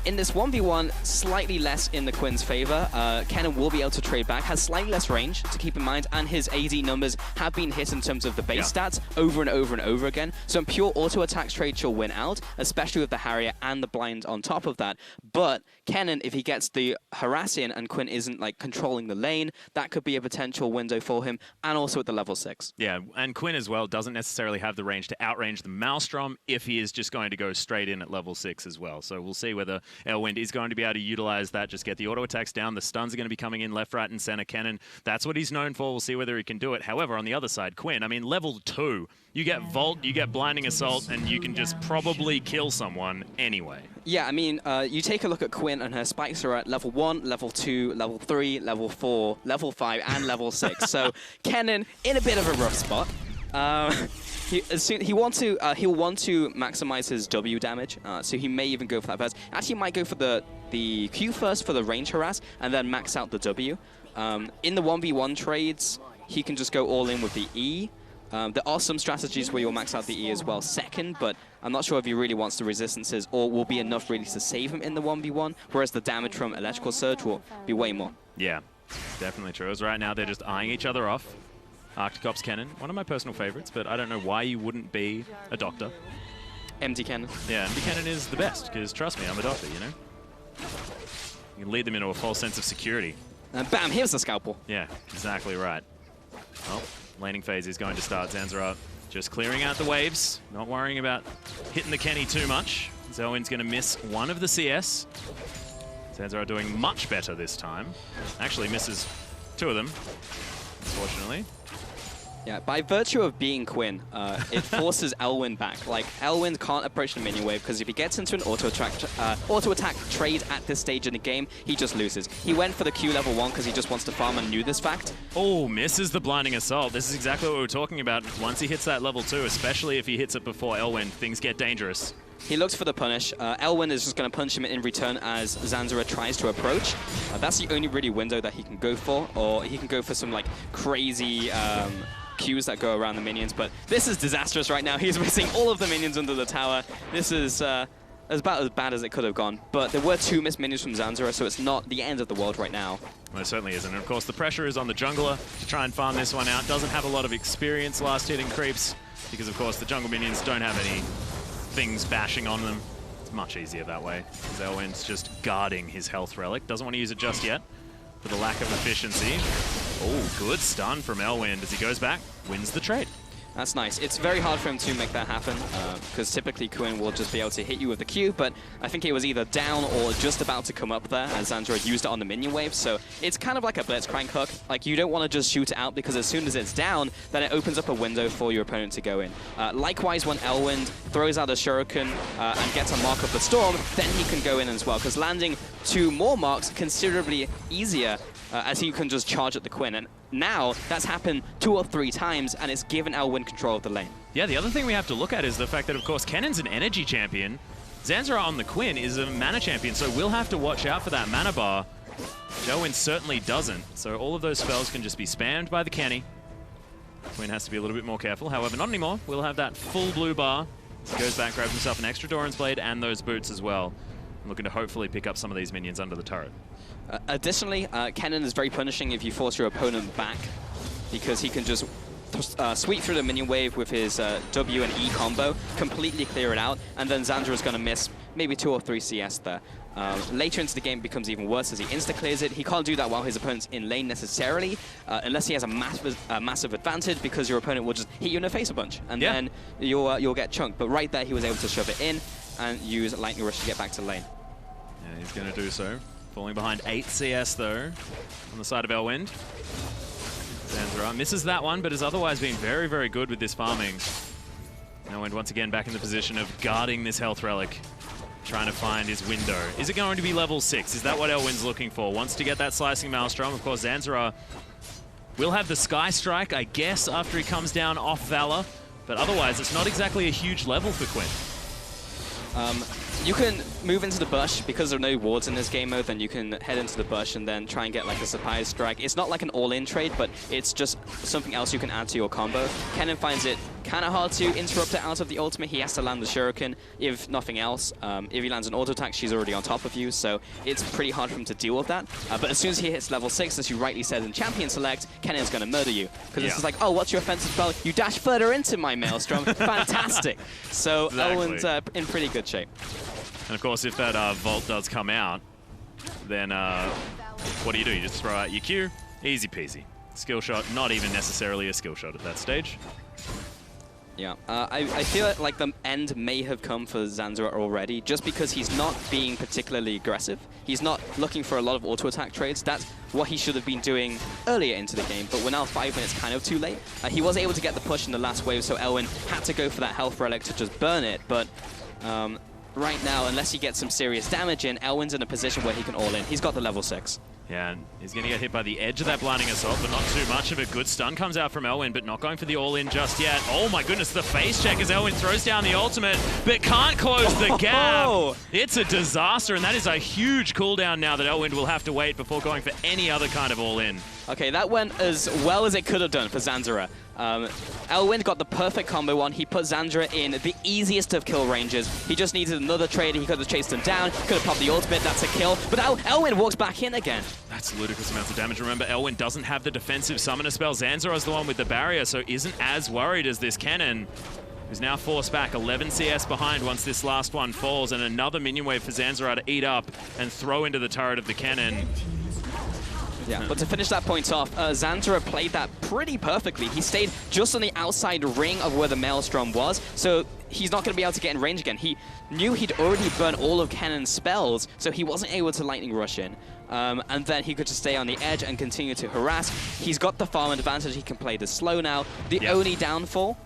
in this 1v1, slightly less in the Quinn's favor. Kennen will be able to trade back, has slightly less range to keep in mind, and his AD numbers have been hit in terms of the base stats over and over and over again. So in pure auto attacks trade, she'll win out, especially with the Harrier and the blind on top of that. But Kennen, if he gets the harass in and Quinn isn't like controlling the lane, that could be a potential window for him, and also at the level 6. Yeah, and Quinn as well doesn't necessarily have the range to outrange the Maelstrom if he is just going to go straight in at level 6 as well. So we'll see whether whether Elwind is going to be able to utilize that, just get the auto attacks down. The stuns are going to be coming in left, right, and center. Kennen, that's what he's known for. We'll see whether he can do it. However, on the other side, Quinn, I mean, level 2, you get Vault, you get Blinding Assault, and you can just probably kill someone anyway. Yeah, I mean, you take a look at Quinn, and her spikes are at level 1, level 2, level 3, level 4, level 5, and level 6. So Kennen in a bit of a rough spot. He'll want to maximize his W damage, so he may even go for that first. Actually, he might go for the Q first for the range harass, and then max out the W. In the 1v1 trades, he can just go all in with the E. There are some strategies where you'll max out the E as well second, but I'm not sure if he really wants the resistances or will be enough really to save him in the 1v1, whereas the damage from Electrical Surge will be way more. Yeah, definitely true. As right now, they're just eyeing each other off. Arcticop's Kennen, one of my personal favorites, but I don't know why you wouldn't be a doctor. MD Kennen. Yeah, MD Kennen is the best, because trust me, I'm a doctor, you know? You can lead them into a false sense of security. And bam, here's the scalpel. Yeah, exactly right. Well, laning phase is going to start. Zanzarah just clearing out the waves, not worrying about hitting the Kenny too much. Elwind's going to miss one of the CS. Zanzarah doing much better this time. Actually misses 2 of them, unfortunately. Yeah, by virtue of being Quinn, it forces Elwind back. Like, Elwind can't approach the minion wave because if he gets into an auto-attack trade at this stage in the game, he just loses. He went for the Q level 1 because he just wants to farm and knew this fact. Oh, misses the Blinding Assault. This is exactly what we were talking about. Once he hits that level 2, especially if he hits it before Elwind, things get dangerous. He looks for the punish. Elwind is just going to punch him in return as Zanzarah tries to approach. That's the only really window that he can go for, or he can go for some like crazy Qs that go around the minions, but this is disastrous right now. He's missing all of the minions under the tower. This is about as bad as it could have gone, but there were 2 missed minions from Zanzarah, so it's not the end of the world right now. Well, it certainly isn't. And of course, the pressure is on the jungler to try and farm this one out. Doesn't have a lot of experience last hitting creeps, because of course the jungle minions don't have any things bashing on them. It's much easier that way. Elwind's just guarding his health relic. Doesn't want to use it just yet for the lack of efficiency. Oh, good stun from Elwind as he goes back, wins the trade. That's nice. It's very hard for him to make that happen, because typically Quinn will just be able to hit you with the Q, but I think it was either down or just about to come up there as Zanzarah used it on the minion wave, so it's kind of like a Blitzcrank hook. Like, you don't want to just shoot it out, because as soon as it's down, then it opens up a window for your opponent to go in. Likewise, when Elwind throws out a Shuriken and gets a Mark of the Storm, then he can go in as well, because landing 2 more marks considerably easier as he can just charge at the Quinn. And now that's happened 2 or 3 times, and it's given Elwind control of the lane. Yeah, the other thing we have to look at is the fact that, of course, Kennen's an energy champion. Zanzarah on the Quinn is a mana champion, so we'll have to watch out for that mana bar. Elwind certainly doesn't, so all of those spells can just be spammed by the Kenny. Quinn has to be a little bit more careful. However, not anymore. We'll have that full blue bar. He goes back, grabs himself an extra Doran's Blade and those boots as well. I'm looking to hopefully pick up some of these minions under the turret. Additionally, Kennen is very punishing if you force your opponent back, because he can just sweep through the minion wave with his W and E combo, completely clear it out, and then Zanzarah is going to miss maybe 2 or 3 CS there. Later into the game it becomes even worse as he insta-clears it. He can't do that while his opponent's in lane necessarily, unless he has a massive advantage, because your opponent will just hit you in the face a bunch, and then you'll get chunked. But right there he was able to shove it in and use Lightning Rush to get back to lane. Yeah, he's going to do so. Falling behind 8 CS though, on the side of Elwind. Zanzarah misses that one, but has otherwise been very, very good with this farming. Elwind once again back in the position of guarding this health relic, trying to find his window. Is it going to be level 6? Is that what Elwind's looking for? Wants to get that Slicing Maelstrom. Of course, Zanzarah will have the Sky Strike, I guess, after he comes down off Valor, but otherwise it's not exactly a huge level for Quinn. You can move into the bush. Because there are no wards in this game mode, then you can head into the bush and then try and get like a surprise strike. It's not like an all-in trade, but it's just something else you can add to your combo. Kennen finds it kind of hard to interrupt it out of the ultimate. He has to land the Shuriken, if nothing else. If he lands an auto attack, she's already on top of you, so it's pretty hard for him to deal with that. But as soon as he hits level 6, as you rightly said in Champion Select, Kennen's going to murder you. Because it's just like, oh, what's your offensive spell? You dash further into my Maelstrom. Fantastic. So Elwind's in pretty good shape. And of course, if that Vault does come out, then what do? You just throw out your Q, easy peasy. Skill shot, not even necessarily a skill shot at that stage. Yeah, I feel like the end may have come for Zanzarah already, just because he's not being particularly aggressive. He's not looking for a lot of auto-attack trades. That's what he should have been doing earlier into the game, but we're now 5 minutes kind of too late. He was able to get the push in the last wave, so Elwind had to go for that health relic to just burn it, but right now, unless he gets some serious damage in, Elwind's in a position where he can all in. He's got the level 6. Yeah, and he's going to get hit by the edge of that blinding assault, but not too much of a good stun comes out from Elwind, but not going for the all-in just yet. Oh my goodness, the face check as Elwind throws down the ultimate, but can't close the gap. It's a disaster, and that is a huge cooldown now that Elwind will have to wait before going for any other kind of all-in. Okay, that went as well as it could have done for Zanzarah. Elwind got the perfect combo on. He put Zanzarah in the easiest of kill ranges. He just needed another trade. He could have chased him down, could have popped the ultimate. That's a kill. But now Elwind walks back in again. That's ludicrous amounts of damage. Remember, Elwind doesn't have the defensive summoner spell. Zanzarah is the one with the barrier, so isn't as worried as this Kennen, who's now forced back 11 CS behind once this last one falls, and another minion wave for Zanzarah to eat up and throw into the turret of the Kennen. Yeah, but to finish that point off, Zanzarah played that pretty perfectly. He stayed just on the outside ring of where the Maelstrom was, so he's not going to be able to get in range again. He knew he'd already burned all of Kennen's spells, so he wasn't able to lightning rush in. And then he could just stay on the edge and continue to harass. He's got the farm advantage. He can play this slow now. The only downfall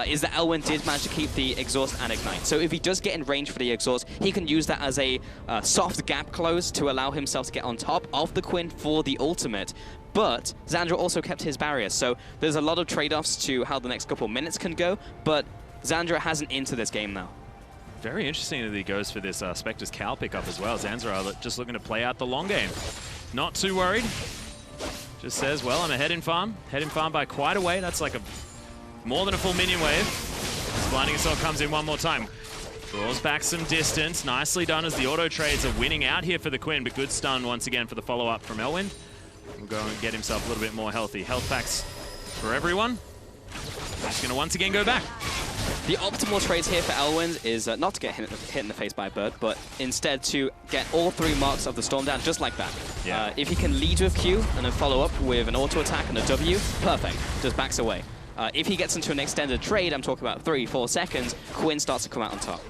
is that Elwind did manage to keep the exhaust and ignite. So if he does get in range for the exhaust, he can use that as a soft gap close to allow himself to get on top of the Quinn for the ultimate. But Zanzarah also kept his barrier, so there's a lot of trade-offs to how the next couple minutes can go, but Zanzarah has an into this game now. Very interesting that he goes for this Spectre's Cow pickup as well. Zanzarah just looking to play out the long game. Not too worried. Just says, well, I'm ahead in farm. Head in farm by quite a way. That's like more than a full minion wave. This blinding assault comes in one more time. Draws back some distance. Nicely done as the auto trades are winning out here for the Quinn, but good stun once again for the follow-up from Elwind. We'll go and get himself a little bit more healthy. Health packs for everyone. He's going to once again go back. The optimal trades here for Elwind is not to get hit in the face by a bird, but instead to get all 3 marks of the storm down just like that. Yeah. If he can lead with Q and then follow up with an auto attack and a W, perfect. Just backs away. If he gets into an extended trade, I'm talking about 3-4 seconds, Quinn starts to come out on top.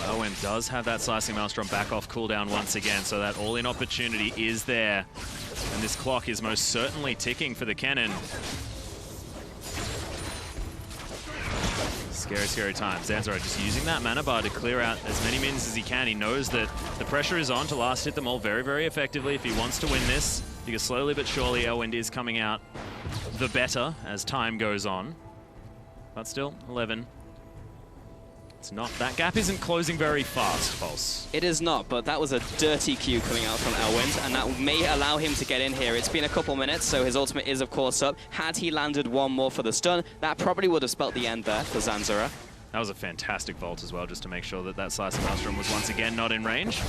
Elwind does have that Slicing Maelstrom back off cooldown once again, so that all-in opportunity is there. And this clock is most certainly ticking for the Kennen. Scary, scary time. Zanzarah just using that mana bar to clear out as many minions as he can. He knows that the pressure is on to last hit them all very, very effectively if he wants to win this. Because slowly but surely, Elwind is coming out the better as time goes on. But still, 11. It's not, that gap isn't closing very fast, False. It is not, but that was a dirty Q coming out from Elwind, and that may allow him to get in here. It's been a couple minutes, so his ultimate is, of course, up. Had he landed one more for the stun, that probably would have spelt the end there for Zanzarah. That was a fantastic vault as well, just to make sure that that Slicing Maelstrom was once again not in range.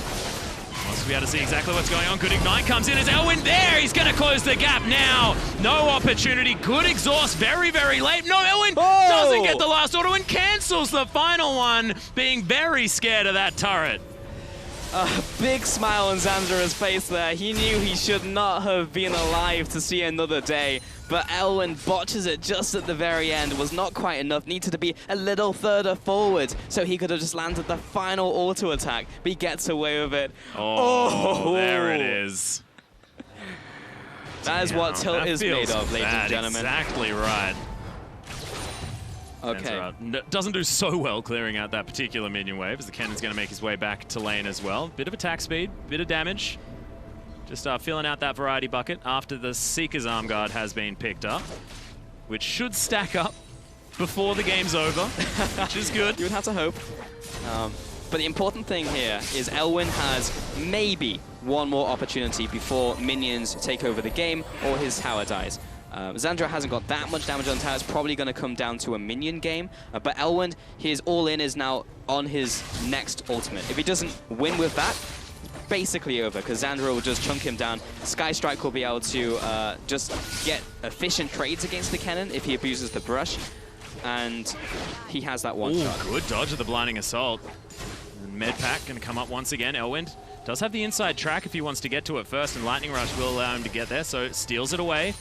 Wants to be able to see exactly what's going on. Good ignite comes in as Elwind there. He's going to close the gap now. No opportunity. Good exhaust very, very late. No, Elwind doesn't get the last auto and cancels the final one, being very scared of that turret. A big smile on Zanzarah's face there. He knew he should not have been alive to see another day, but Elwind botches it just at the very end. Was not quite enough. Needed to be a little further forward so he could have just landed the final auto attack, but he gets away with it. Oh, there it is. That is what tilt is made of, ladies and gentlemen. Exactly right. Okay. Zanzarah doesn't do so well clearing out that particular minion wave, as the Kennen's going to make his way back to lane as well. Bit of attack speed, bit of damage. Just filling out that variety bucket after the Seeker's Arm Guard has been picked up, which should stack up before the game's over, which is good. You would have to hope. But the important thing here is Elwind has maybe one more opportunity before minions take over the game or his tower dies. Zanzarah hasn't got that much damage on tower. It's probably going to come down to a minion game. But Elwind, his all-in is now on his next ultimate. If he doesn't win with that, basically over, because Zanzarah will just chunk him down. Sky Strike will be able to just get efficient trades against the Kennen if he abuses the brush. And he has that one shot. Good dodge of the blinding assault. And Medpack going to come up once again. Elwind does have the inside track if he wants to get to it first, and Lightning Rush will allow him to get there, so steals it away.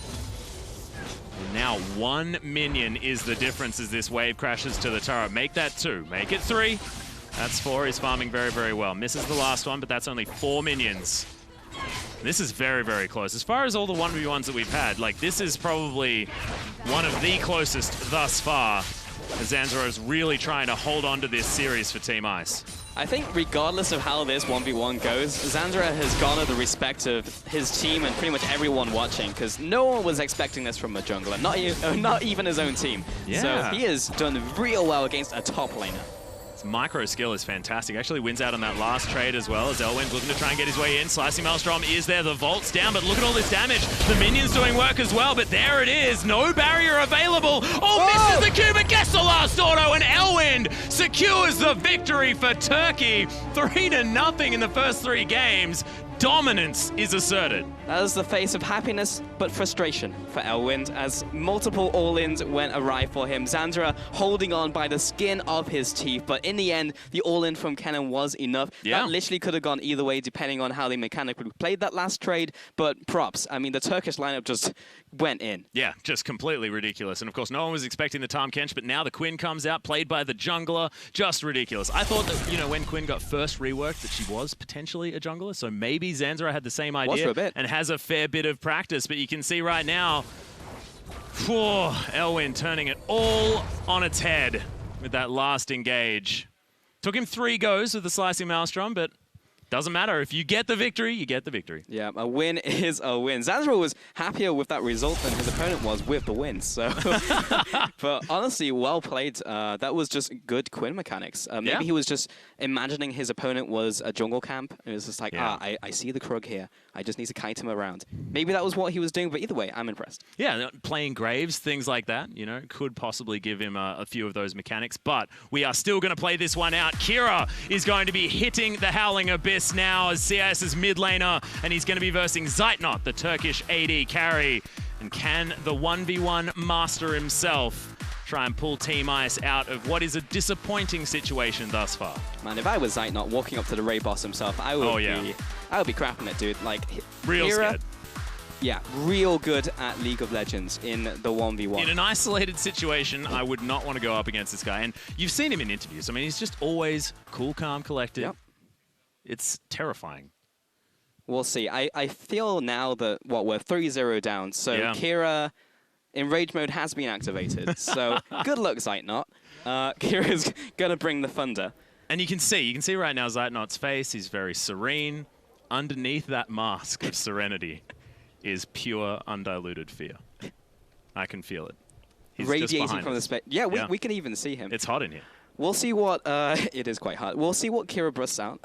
Now 1 minion is the difference as this wave crashes to the turret. Make that 2, make it 3. That's 4, he's farming very, very well. Misses the last one, but that's only 4 minions. This is very, very close. As far as all the 1v1s that we've had, like, this is probably one of the closest thus far. Zanzarah is really trying to hold on to this series for Team Ice. I think regardless of how this 1v1 goes, Zanzarah has garnered the respect of his team and pretty much everyone watching, because no one was expecting this from a jungler, not even his own team. Yeah. So he has done real well against a top laner. Micro skill is fantastic. Actually wins out on that last trade as well as Elwind looking to try and get his way in. Slicing Maelstrom is there. The Volt's down, but look at all this damage. The minions doing work as well, but there it is. No barrier available. Oh, misses the Q, but gets the last auto, and Elwind secures the victory for Turkey. 3-0 in the first 3 games. Dominance is asserted. That is the face of happiness, but frustration for Elwind as multiple all-ins went awry for him. Zanzarah holding on by the skin of his teeth, but in the end, the all-in from Kennen was enough. Yeah. That literally could have gone either way depending on how they mechanically played that last trade, but props. I mean, the Turkish lineup just went in. Yeah, just completely ridiculous. And of course, no one was expecting the Tahm Kench, but now the Quinn comes out, played by the jungler. Just ridiculous. I thought that, you know, when Quinn got first reworked, that she was potentially a jungler, so maybe Zanzarah had the same idea for a bit. and has a fair bit of practice, but you can see right now, Elwind turning it all on its head with that last engage. Took him 3 goes with the Slicing Maelstrom, but doesn't matter. If you get the victory, you get the victory. Yeah, a win is a win. Zanzarah was happier with that result than his opponent was with the win. So, but honestly, well played. That was just good Quinn mechanics. Maybe he was just imagining his opponent was a jungle camp. It was just like, I see the Krug here. I just need to kite him around. Maybe that was what he was doing, but either way, I'm impressed. Yeah, playing Graves, things like that, you know, could possibly give him a few of those mechanics, but we are still going to play this one out. Kira is going to be hitting the Howling Abyss now as CIS's mid laner, and he's going to be versing Zietnot, the Turkish AD carry. And can the 1v1 master himself try and pull Team Ice out of what is a disappointing situation thus far? Man, if I was Zietnot walking up to the Raid boss himself, I would be crapping it, dude. Like, real Kira, scared. Yeah, real good at League of Legends in the 1v1. In an isolated situation, I would not want to go up against this guy. And you've seen him in interviews. I mean, he's just always cool, calm, collected. Yep. It's terrifying. We'll see. I feel now that, we're 3-0 down. So Kira in Rage mode has been activated. So good luck, Zietnot. Kira's going to bring the thunder. And you can see right now Zietnot's face. He's very serene. Underneath that mask of serenity is pure, undiluted fear. I can feel it. He's radiating from the space. Yeah, we can even see him. It's hot in here. We'll see what, it is quite hard. We'll see what Kira busts out.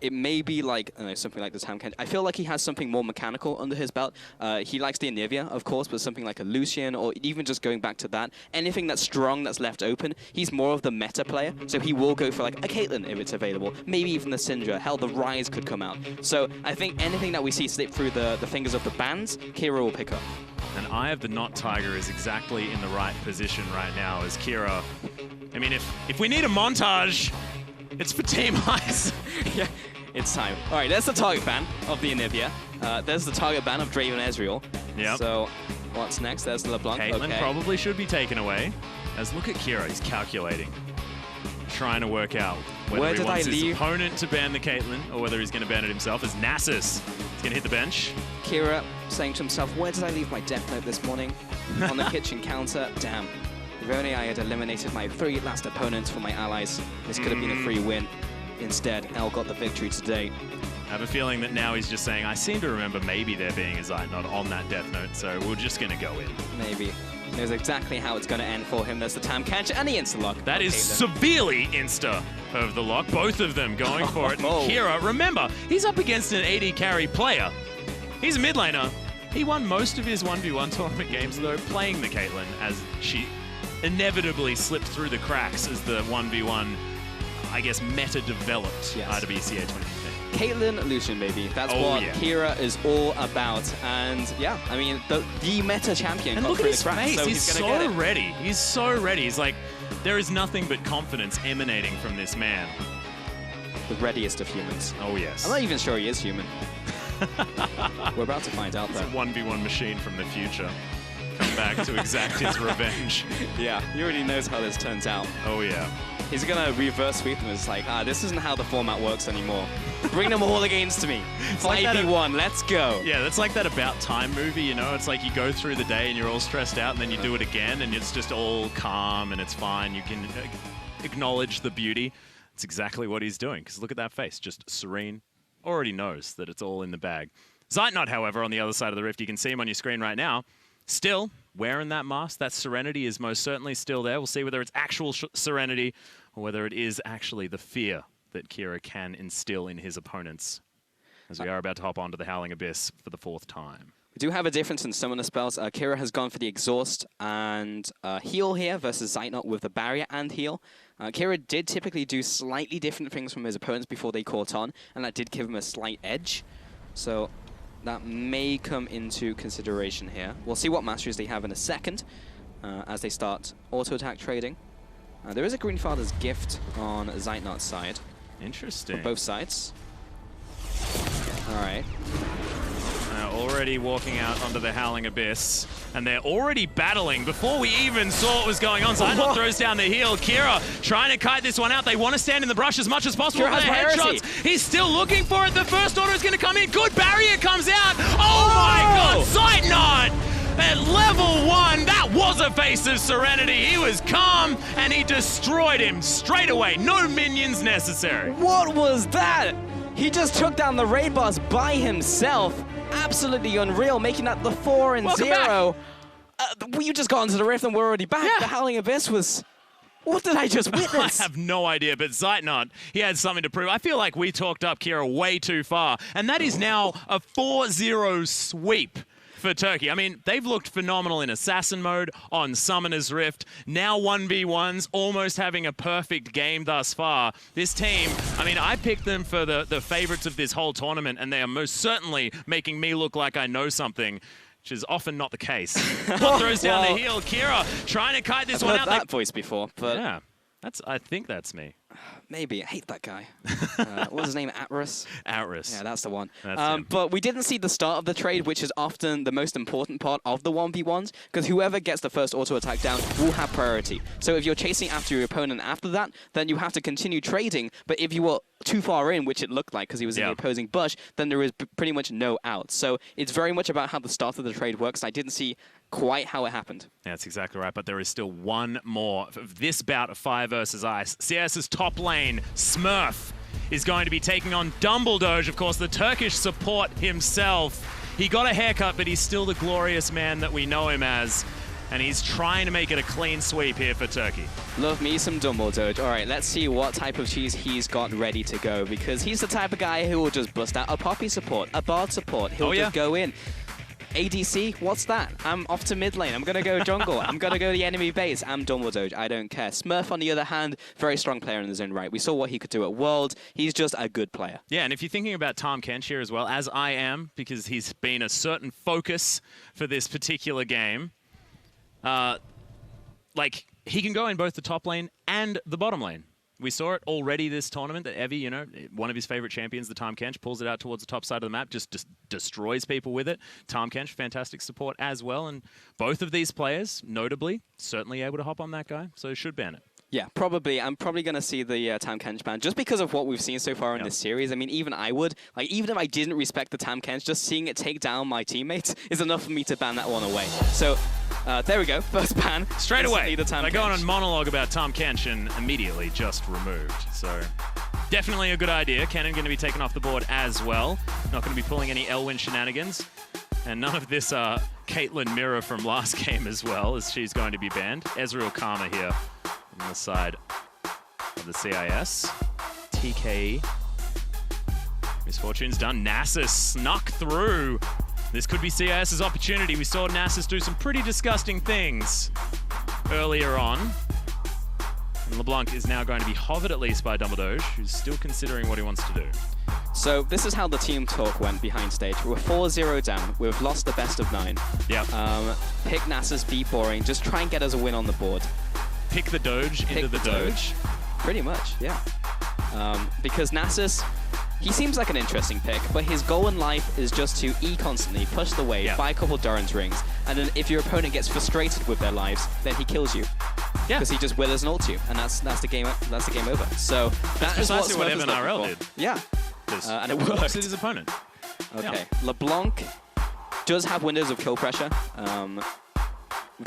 It may be like, I don't know, something like the Tahm Kench. I feel like he has something more mechanical under his belt. He likes the Anivia, of course, but something like a Lucian, or even just going back to that. Anything that's strong that's left open, he's more of the meta player, so he will go for like a Caitlyn if it's available. Maybe even the Syndra. Hell, the Ryze could come out. So I think anything that we see slip through the fingers of the bands, Kira will pick up. And Eye of the Not Tiger is exactly in the right position right now as Kira. I mean, if we need a montage, it's for Team Ice. Yeah, it's time. All right, there's the target ban of the Anivia. There's the target ban of Draven Ezreal. Yep. So what's next? There's LeBlanc. Caitlyn probably should be taken away. As look at Kira, he's calculating. Trying to work out whether he wants his opponent to ban the Caitlyn or whether he's going to ban it himself as Nasus is going to hit the bench. Kira saying to himself, where did I leave my Death Note this morning? On the kitchen counter. Damn. If only I had eliminated my 3 last opponents for my allies, this could have been a free win. Instead, El got the victory today. I have a feeling that now he's just saying, I seem to remember maybe there being a Zietnot on that Death Note, so we're just going to go in. Maybe. Knows exactly how it's going to end for him. There's the Tahm Kench and the insta-lock. That is severely insta of the lock. Both of them going for it. And Kira, remember, he's up against an AD carry player. He's a mid laner. He won most of his 1v1 tournament games, though, playing the Caitlyn as she inevitably slipped through the cracks as the 1v1, I guess, meta developed IWC 2015. Caitlyn, Lucian, baby. That's what Kira is all about. And yeah, I mean, the meta champion. And look at his face. So he's so ready. He's so ready. He's like, there is nothing but confidence emanating from this man. The readiest of humans. Oh, yes. I'm not even sure he is human. We're about to find out, though. It's a 1v1 machine from the future. Coming come back to exact his revenge. Yeah, he already knows how this turns out. Oh, yeah. He's going to reverse sweep them. It's like, this isn't how the format works anymore. Bring them all against me. 5v1, let's go. Yeah, that's like that About Time movie, you know? It's like you go through the day and you're all stressed out, and then you do it again, and it's just all calm and it's fine. You can acknowledge the beauty. It's exactly what he's doing, because look at that face, just serene. Already knows that it's all in the bag. Zietnot, however, on the other side of the rift, you can see him on your screen right now, still wearing that mask. That serenity is most certainly still there. We'll see whether it's actual serenity or whether it is actually the fear that Kira can instill in his opponents, as we are about to hop onto the Howling Abyss for the 4th time. We do have a difference in summoner spells. Kira has gone for the Exhaust and Heal here versus Zietnot with the Barrier and Heal. Kira did typically do slightly different things from his opponents before they caught on, and that did give him a slight edge. So that may come into consideration here. We'll see what masteries they have in a second as they start auto-attack trading. There is a Greenfather's Gift on Zietnot's side. Interesting. For both sides. All right. Already walking out onto the Howling Abyss, and they're already battling before we even saw what was going on. Zietnot throws down the heel. Kira trying to kite this one out. They want to stand in the brush as much as possible. Kira has headshots. He's still looking for it. The first order is going to come in. Good barrier comes out. Oh my God, Zietnot! At level 1, that was a face of serenity. He was calm, and he destroyed him straight away. No minions necessary. What was that? He just took down the raid boss by himself. Absolutely unreal, making that the 4 and 0. We just got into the rift and we're already back. Yeah. The Howling Abyss was... What did I just witness? I have no idea, but Zietnot, he had something to prove. I feel like we talked up Kira way too far, and that is now a 4-0 sweep for Turkey. I mean, they've looked phenomenal in Assassin mode, on Summoner's Rift, now 1v1s, almost having a perfect game thus far. This team, I mean, I picked them for the favorites of this whole tournament, and they are most certainly making me look like I know something, which is often not the case. Throws down the heel. Kira trying to kite this one out. I've heard that voice before, but... Yeah, I think that's me. Maybe. I hate that guy. What was his name? Atris? Atris. Yeah, that's the one. That's but we didn't see the start of the trade, which is often the most important part of the 1v1s, because whoever gets the first auto attack down will have priority. So if you're chasing after your opponent after that, then you have to continue trading. But if you were too far in, which it looked like because he was in the opposing bush, then there is pretty much no out. So it's very much about how the start of the trade works. I didn't see quite how it happened. Yeah, that's exactly right, but there is still one more of this bout of Fire versus Ice. CS's top lane, Smurf, is going to be taking on DumbleDoge, of course, the Turkish support himself. He got a haircut, but he's still the glorious man that we know him as, and he's trying to make it a clean sweep here for Turkey. Love me some DumbleDoge. All right, let's see what type of cheese he's got ready to go, because he's the type of guy who will just bust out a Poppy support, a Bard support. He'll just go in. ADC, what's that? I'm off to mid lane. I'm going to go jungle. I'm going to go to the enemy base. I'm DumbleDoge. I don't care. Smurf, on the other hand, very strong player in his own right. We saw what he could do at World. He's just a good player. Yeah, and if you're thinking about Tahm Kench here as well, as I am, because he's been a certain focus for this particular game, like, he can go in both the top lane and the bottom lane. We saw it already this tournament that Evie, you know, one of his favorite champions, the Tahm Kench, pulls it out towards the top side of the map, just destroys people with it. Tahm Kench, fantastic support as well. And both of these players, notably, certainly able to hop on that guy, so should ban it. Yeah, probably. I'm probably going to see the Tahm Kench ban just because of what we've seen so far in this series. I mean, even I would. Like, even if I didn't respect the Tahm Kench, just seeing it take down my teammates is enough for me to ban that one away. So, there we go. First ban. Straight away. The Tahm They Kench. go on a monologue about Tahm Kench and immediately just removed. So, definitely a good idea. Cannon going to be taken off the board as well. Not going to be pulling any Elwind shenanigans. And none of this Caitlyn Mirror from last game as well, as she's going to be banned. Ezreal Karma here on the side of the CIS. TKE. Misfortune's done. Nasus snuck through. This could be CIS's opportunity. We saw Nasus do some pretty disgusting things earlier on. And LeBlanc is now going to be hovered at least by DumbleDoge, who's still considering what he wants to do. So this is how the team talk went behind stage. We're 4-0 down. We've lost the best of 9. Yep. Pick Nasus, be boring. Just try and get us a win on the board. Pick the Doge into the Doge. Pretty much, yeah. Because Nasus, He seems like an interesting pick, but his goal in life is just to E constantly, push the wave, buy a couple Doran's rings, and then if your opponent gets frustrated with their lives, then he kills you. Yeah. Because he just withers and ults you, and that's the game over. So that is what precisely what Smurf is Evan looking RL for. did. Yeah. And it worked. Opposite his opponent. Okay. Yeah. LeBlanc does have windows of kill pressure,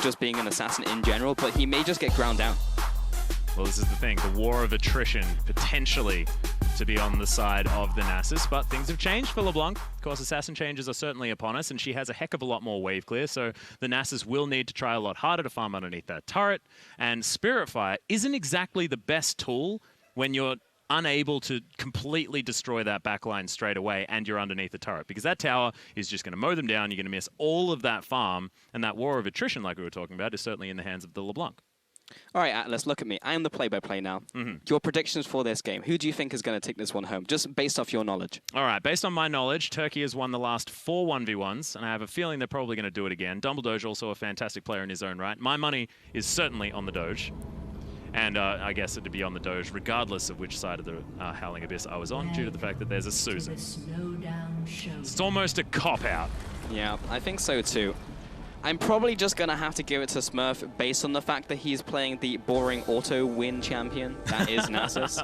just being an assassin in general, but he may just get ground down. Well, this is the thing. The war of attrition potentially to be on the side of the Nasus, but things have changed for LeBlanc. Of course, assassin changes are certainly upon us, and she has a heck of a lot more wave clear, so the Nasus will need to try a lot harder to farm underneath that turret, and Spirit Fire isn't exactly the best tool when you're unable to completely destroy that backline straight away and you're underneath the turret, because that tower is just going to mow them down. You're going to miss all of that farm, and that war of attrition, like we were talking about, is certainly in the hands of the LeBlanc. All right, Atlas, look at me. I am the play-by-play now. Your predictions for this game. Who do you think is going to take this one home, just based off your knowledge? All right, based on my knowledge, Turkey has won the last 4 1v1s, and I have a feeling they're probably going to do it again. DumbleDoge, also a fantastic player in his own right. My money is certainly on the Doge. And I guess it'd be on the Doge, regardless of which side of the Howling Abyss I was on, due to the fact that there's a Susan. It's almost a cop-out. Yeah, I think so too. I'm probably just going to have to give it to Smurf based on the fact that he's playing the boring auto-win champion. That is Nasus.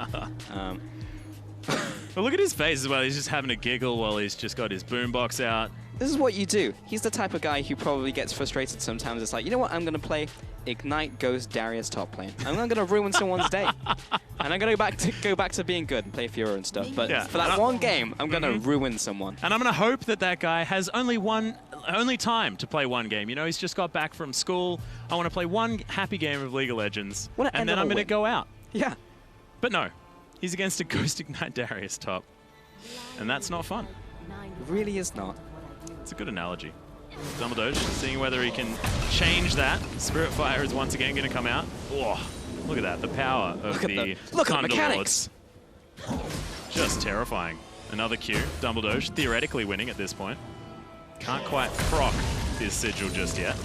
But look at his face as well. He's just having a giggle while he's just got his boombox out. This is what you do. He's the type of guy who probably gets frustrated sometimes. It's like, you know what, I'm going to play Ignite Ghost Darius top lane. I'm going to ruin someone's day. And I'm going to go back to being good and play Fiora and stuff. But for that one game, I'm going to ruin someone. And I'm going to hope that that guy has only time to play one game. You know, he's just got back from school. I want to play one happy game of League of Legends, and then I'm going to go out. Yeah. But no, he's against a Ghost Ignite Darius top. And that's not fun. It really is not. It's a good analogy. DumbleDoge seeing whether he can change that. Spirit Fire is once again going to come out. Oh, look at that, the power of the Thunderlords. Just terrifying. Another Q. DumbleDoge theoretically winning at this point. Can't quite proc his sigil just yet.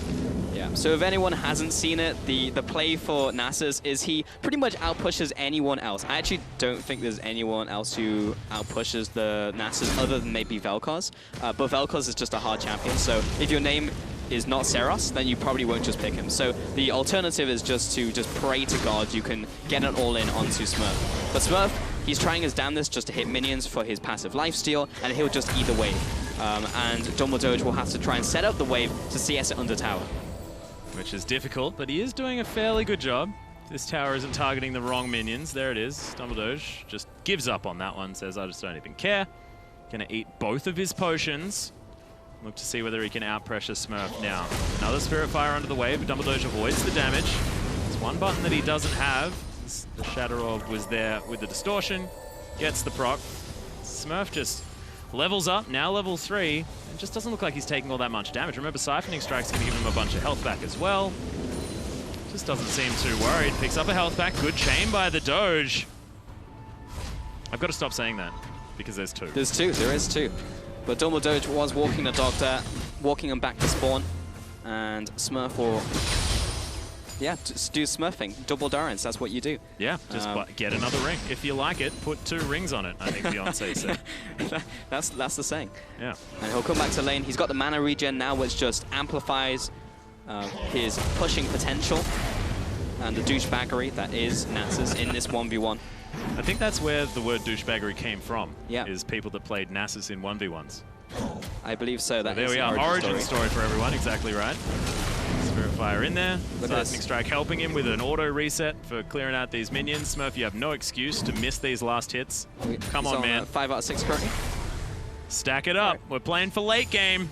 Yeah, so if anyone hasn't seen it, the play for Nasus is he pretty much outpushes anyone else. I actually don't think there's anyone else who outpushes the Nasus other than maybe Vel'Koz. But Vel'Koz is just a hard champion, so if your name is not Seros, then you probably won't just pick him. So the alternative is just to pray to God you can get it all in onto Smurf. But Smurf, he's trying his damnedest just to hit minions for his passive lifesteal, and he'll just eat the wave. And DumbleDoge will have to try and set up the wave to CS it under tower. Which is difficult, but he is doing a fairly good job. This tower isn't targeting the wrong minions. There it is. DumbleDoge just gives up on that one, says, I just don't even care. Gonna eat both of his potions. Look to see whether he can out-pressure Smurf now. Another Spirit Fire under the wave, but DumbleDoge avoids the damage. There's one button that he doesn't have. The Shadow Orb was there with the distortion. Gets the proc. Smurf just levels up, now level 3. It just doesn't look like he's taking all that much damage. Remember, Siphoning Strike's going to give him a bunch of health back as well. Just doesn't seem too worried. Picks up a health back. Good chain by the Doge. I've got to stop saying that, because there's 2. There's 2, there is 2. But DumbleDoge was walking the dog there, walking him back to spawn. And Smurf will, yeah, just do Smurfing. Double Durance, that's what you do. Yeah, just get another ring. If you like it, put 2 rings on it, I think Beyonce said. That's the saying. Yeah. And he'll come back to lane. He's got the mana regen now, which just amplifies his pushing potential. And the douchebaggery that is Nasus in this 1v1. I think that's where the word douchebaggery came from. Yeah. Is people that played Nasus in 1v1s. I believe so. That there is we are. Origin story for everyone. Exactly right. Spirit Fire in there. Siphoning Strike helping him with an auto reset for clearing out these minions. Smurf, you have no excuse to miss these last hits. Come on, man. 5 out of 6 currently. Stack it up. We're playing for late game.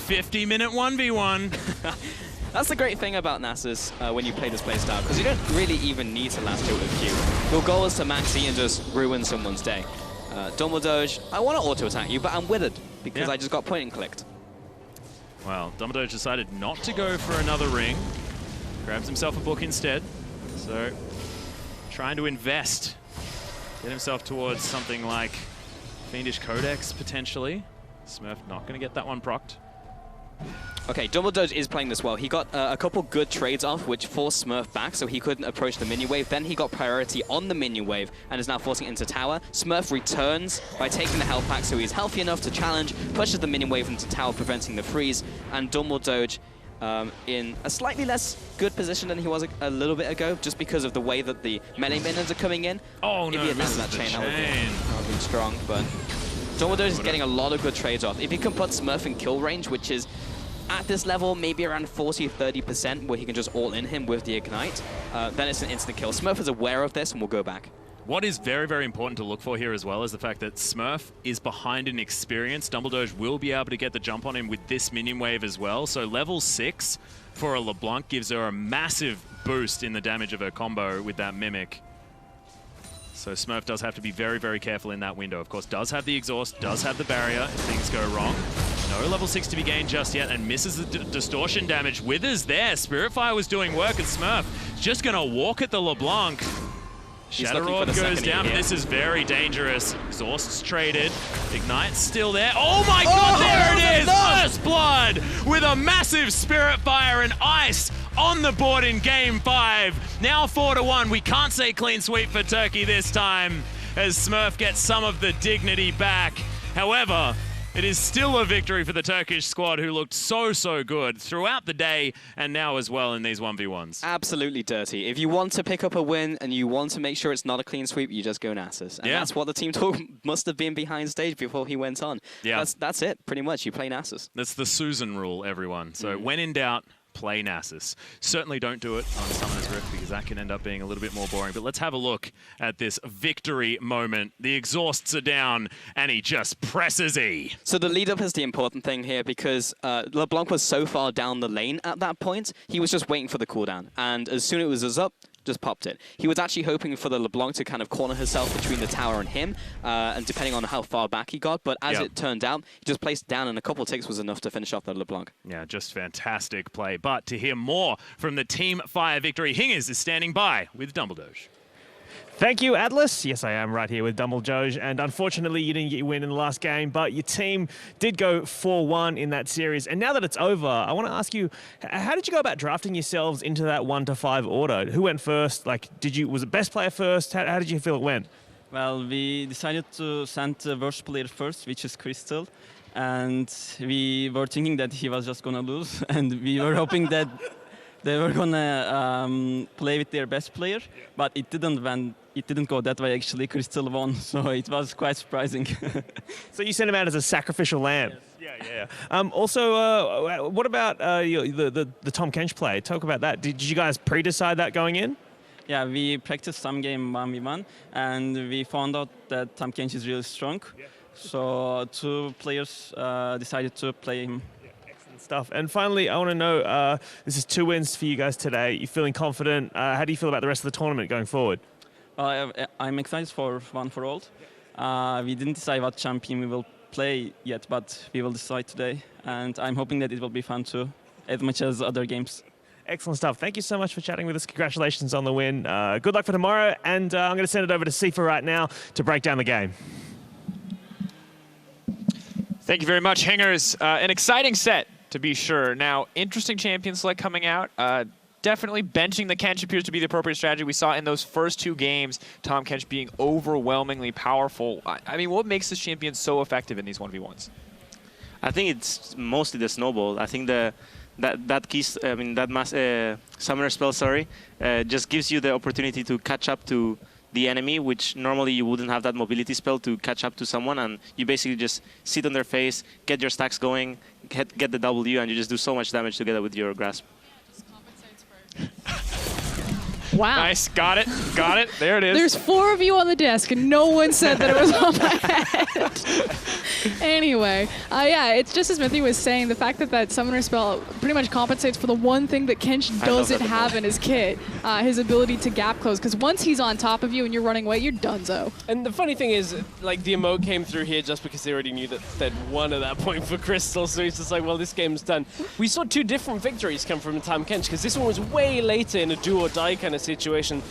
50-minute 1v1. That's the great thing about Nasus when you play this playstyle, because you don't really even need to last hit with Q. Your goal is to max E and just ruin someone's day. DumbleDoge, I want to auto-attack you, but I'm withered, because I just got point and clicked. Well, DumbleDoge decided not to go for another ring. Grabs himself a book instead. So, trying to invest. Get himself towards something like Fiendish Codex, potentially. Smurf not going to get that one procced. Okay, DumbleDoge is playing this well. He got a couple good trades off, which forced Smurf back, so he couldn't approach the minion wave. Then he got priority on the minion wave and is now forcing it into tower. Smurf returns by taking the health pack, so he's healthy enough to challenge, pushes the minion wave into tower, preventing the freeze, and DumbleDoge in a slightly less good position than he was a little bit ago, just because of the way that the melee minions are coming in. Oh no, if he had landed that chain, that would have been strong, but DumbleDoge is getting a lot of good trades off. If he can put Smurf in kill range, which is at this level, maybe around 40-30%, where he can just all-in him with the Ignite, then it's an instant kill. Smurf is aware of this and will go back. What is very, very important to look for here as well is the fact that Smurf is behind in experience. DumbleDoge will be able to get the jump on him with this minion wave as well. So level 6 for a LeBlanc gives her a massive boost in the damage of her combo with that Mimic. So Smurf does have to be very, very careful in that window. Of course, does have the exhaust, does have the barrier if things go wrong. No level 6 to be gained just yet, and misses the distortion damage. Withers there. Spiritfire was doing work, and Smurf just going to walk at the LeBlanc. Shatterord goes down. This is very dangerous. Exhaust's traded. Ignite's still there. Oh my god, there it is! First blood with a massive Spiritfire and Ice on the board in Game 5. Now 4-1. We can't say clean sweep for Turkey this time, as Smurf gets some of the dignity back. However, it is still a victory for the Turkish squad, who looked so, so good throughout the day and now as well in these 1v1s. Absolutely dirty. If you want to pick up a win and you want to make sure it's not a clean sweep, you just go Nasus. And that's what the team talk must have been behind stage before he went on. Yeah. That's it, pretty much. You play Nasus. That's the Susan rule, everyone. So when in doubt, play Nasus. Certainly don't do it on Summoner's Rift, because that can end up being a little bit more boring. But let's have a look at this victory moment. The exhausts are down, and he just presses E. So the lead-up is the important thing here, because LeBlanc was so far down the lane at that point, he was just waiting for the cooldown. And as soon as it was up, just popped it. He was actually hoping for the LeBlanc to kind of corner herself between the tower and him, and depending on how far back he got. But as it turned out, he just placed down, and a couple ticks was enough to finish off the LeBlanc. Yeah, just fantastic play. But to hear more from the Team Fire victory, Hingers is standing by with DumbleDoge. Thank you, Atlas. Yes, I am right here with DumbleDoge, and unfortunately you didn't get your win in the last game, but your team did go 4-1 in that series. And now that it's over, I want to ask you, how did you go about drafting yourselves into that 1-5 order? Who went first? Like, was it best player first? How did you feel it went? Well, we decided to send the worst player first, which is Crystal, and we were thinking that he was just gonna lose, and we were hoping that they were gonna play with their best player, but it didn't go that way. Actually, Crystal won, so it was quite surprising. So you sent him out as a sacrificial lamb. Yes. Yeah. Also, what about the Tom Kench play? Talk about that. Did you guys pre-decide that going in? Yeah, we practiced some game 1v1, and we found out that Tom Kench is really strong. Yeah. So 2 players decided to play him. Stuff. And finally, I want to know, this is 2 wins for you guys today. You're feeling confident. How do you feel about the rest of the tournament going forward? I'm excited for One for All. We didn't decide what champion we will play yet, but we will decide today. And I'm hoping that it will be fun too, as much as other games. Excellent stuff. Thank you so much for chatting with us. Congratulations on the win. Good luck for tomorrow. And I'm going to send it over to Sifa right now to break down the game. Thank you very much, Hingers. An exciting set, to be sure. Now, interesting champion select coming out. Definitely benching the Kench appears to be the appropriate strategy. We saw in those first 2 games, Tom Kench being overwhelmingly powerful. I mean, what makes this champion so effective in these 1v1s? I think it's mostly the snowball. I think that summoner spell, just gives you the opportunity to catch up to the enemy, which normally you wouldn't have that mobility spell to catch up to someone, and you basically just sit on their face, get your stacks going, get the W, and you just do so much damage together with your grasp. Wow. Nice. Got it. Got it. There it is. There's 4 of you on the desk, and no one said that it was on my head. Anyway, yeah, it's just as Smithy was saying, the fact that that summoner spell pretty much compensates for the one thing that Kench doesn't have in his kit, his ability to gap close, because once he's on top of you and you're running away, you're donezo. And the funny thing is, like, the emote came through here just because they already knew that they'd won at that point for Crystal, so he's just like, well, this game's done. We saw 2 different victories come from Tom Kench, because this one was way later in a do-or-die kind of situation.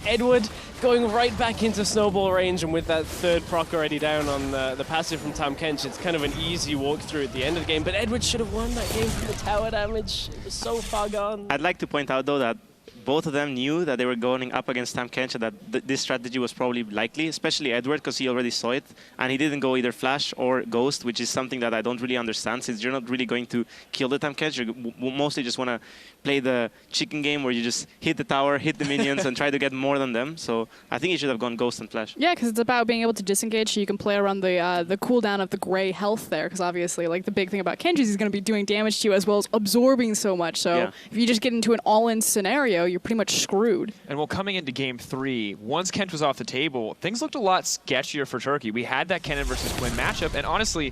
Edward going right back into snowball range, and with that third proc already down on the passive from Tahm Kench, it's kind of an easy walkthrough at the end of the game. But Edward should have won that game from the tower damage. It was so far gone. I'd like to point out, though, that both of them knew that they were going up against Tahm Kench, that this strategy was probably likely, especially Edward, because he already saw it. And he didn't go either Flash or Ghost, which is something that I don't really understand, since you're not really going to kill the Tahm Kench. You mostly just want to play the chicken game where you just hit the tower, hit the minions, and try to get more than them. So I think he should have gone Ghost and Flash. Yeah, because it's about being able to disengage so you can play around the cooldown of the gray health there, because obviously, like, the big thing about Kench is he's going to be doing damage to you as well as absorbing so much. So if you just get into an all-in scenario, you're pretty much screwed. And well, coming into game 3, once Kench was off the table, things looked a lot sketchier for Turkey. We had that Kennen versus Quinn matchup, and honestly,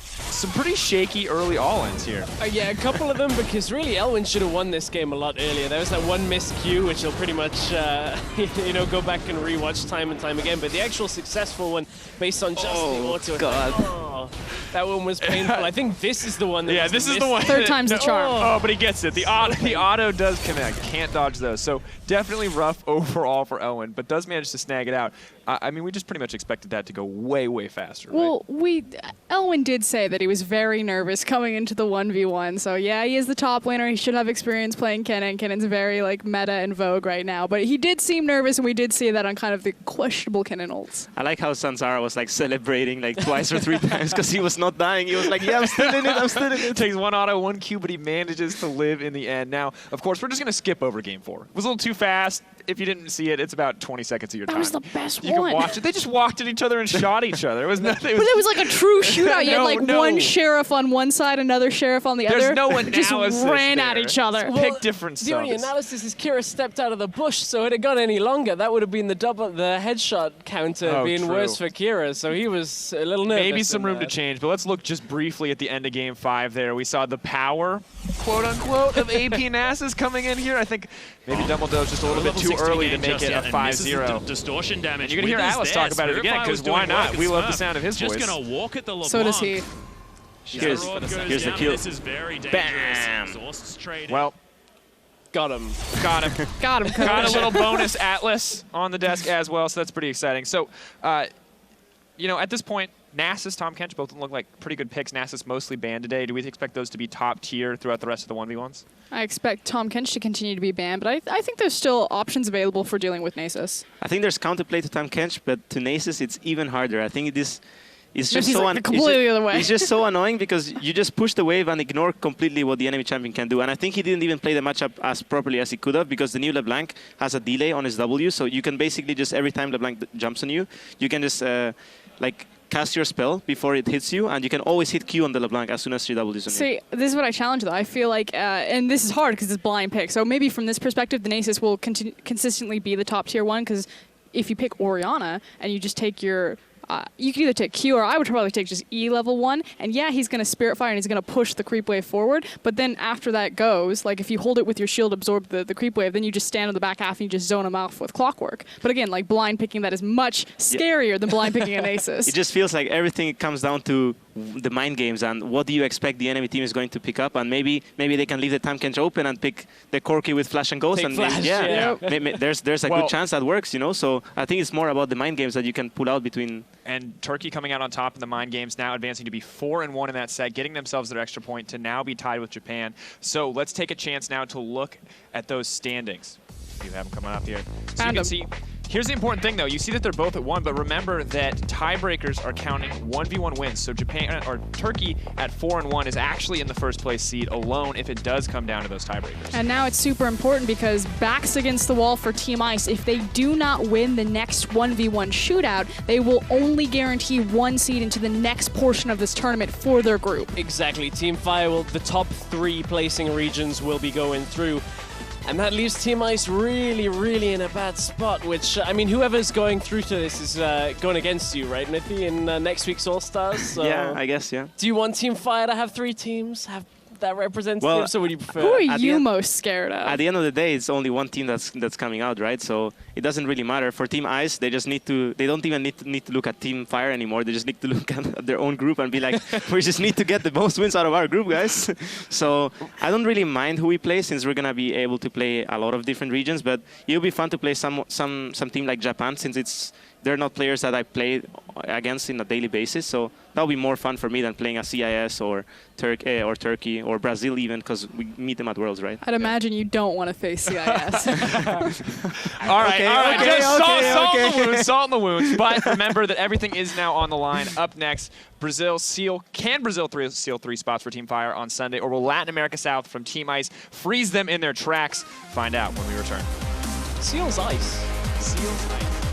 some pretty shaky early all-ins here. Yeah, a couple of them, because really Elwind should have won this game a lot earlier. There was that one missed Q, which he'll pretty much, you know, go back and rewatch time and time again. But the actual successful one, based on just the auto. God. That one was painful. I think this is the one that was this is missed. the one. Third time's the charm. Oh, but he gets it. The auto does connect. Can't dodge those. So definitely rough overall for Elwind, but does manage to snag it out. I mean, we just pretty much expected that to go way, way faster, Well, Elwind did say that he was very nervous coming into the 1v1. So yeah, he is the top laner. He should have experience playing Kennen. Kennen's very like meta and vogue right now, but he did seem nervous, and we did see that on kind of the questionable Kennen ults. I like how Zanzarah was like celebrating like twice or 3 times because he was not dying. He was like, yeah, I'm still in it, I'm still in it. Takes one auto, 1 Q, but he manages to live in the end. Now, of course, we're just going to skip over game 4. It was a little too fast. If you didn't see it, it's about 20 seconds of your time. That was the best You can watch it. They just walked at each other and shot each other. It was nothing. But it was like a true shootout. You had like one sheriff on one side, another sheriff on the other. There's no analysis just ran at there. each other. Pick different The only analysis is Kira stepped out of the bush, so had it gone any longer, that would have been the headshot counter being worse for Kira. So he was a little nervous. Maybe some room to change, but let's look just briefly at the end of game 5 there. We saw the power, quote unquote, of AP Nasus coming in here. I think maybe DumbleDoge just a little bit too early to make it a 5-0. Distortion damage. You're going to hear Atlas talk about it again, because why not? We love the sound of his voice. Just going to walk at the LeBlanc. So does he. Here's the kill. This is very dangerous. Bam! Well, got him. Got him. Got him. Got a little bonus Atlas on the desk as well, so that's pretty exciting. So, you know, at this point, Nasus, Tahm Kench both look like pretty good picks. Nasus mostly banned today. Do we expect those to be top tier throughout the rest of the 1v1s? I expect Tahm Kench to continue to be banned, but I think there's still options available for dealing with Nasus. I think there's counterplay to Tahm Kench, but to Nasus it's even harder. I think this is just completely the other way. It's just so annoying because you just push the wave and ignore completely what the enemy champion can do. And I think he didn't even play the matchup as properly as he could have because the new LeBlanc has a delay on his W, so you can basically just every time LeBlanc jumps on you, you can just like cast your spell before it hits you, and you can always hit Q on the LeBlanc as soon as 3W is on you. See, this is what I challenge though. I feel like, and this is hard because it's blind pick, so maybe from this perspective, the Nasus will consistently be the top tier one, because if you pick Orianna and you just take your you can either take Q, or I would probably take just E level 1, and yeah, he's going to Spirit Fire and he's going to push the creep wave forward, but then after that goes, like if you hold it with your shield, absorb the creep wave, then you just stand on the back half and you just zone him off with Clockwork. But again, like blind picking that is much scarier than blind picking an Asus. It just feels like everything comes down to the mind games and what do you expect the enemy team is going to pick up, and maybe they can leave the Tahm Kench open and pick the Corki with Flash and Ghost, take and Flash, there's a good chance that works, you know. So I think it's more about the mind games that you can pull out between. And Turkey coming out on top in the mind games, now advancing to be 4-1 in that set, getting themselves their extra point to now be tied with Japan. So let's take a chance now to look at those standings. You have them coming up here. So you can see. Here's the important thing, though. You see that they're both at 1, but remember that tiebreakers are counting 1v1 wins. So Japan or Turkey at 4-1 is actually in the first place seed alone if it does come down to those tiebreakers. And now it's super important because backs against the wall for Team Ice. If they do not win the next 1v1 shootout, they will only guarantee 1 seed into the next portion of this tournament for their group. Exactly. Team Fire will, the top 3 placing regions will be going through. And that leaves Team Ice really, really in a bad spot, which, I mean, whoever's going through to this is going against you, right, Mithy, in next week's All-Stars? So yeah, I guess, yeah. Do you want Team Fire to have 3 teams? that representative? Well, so would you prefer? Who are At the you end- most scared of? At the end of the day, it's only one team that's coming out, right? So it doesn't really matter. For Team Ice, they just need to. They don't even need to look at Team Fire anymore. They just need to look at their own group and be like, we just need to get the most wins out of our group, guys. So I don't really mind who we play, since we're gonna be able to play a lot of different regions. But it'll be fun to play some team like Japan, since they're not players that I play against in a daily basis. So that'll be more fun for me than playing a CIS or Turkey or Brazil even, because we meet them at Worlds, right? I'd imagine you don't want to face CIS. All right. Just salt in the wounds. But remember that everything is now on the line. Up next, can Brazil seal 3 spots for Team Fire on Sunday, or will Latin America South from Team Ice freeze them in their tracks? Find out when we return. Seal's ice. Seal's ice.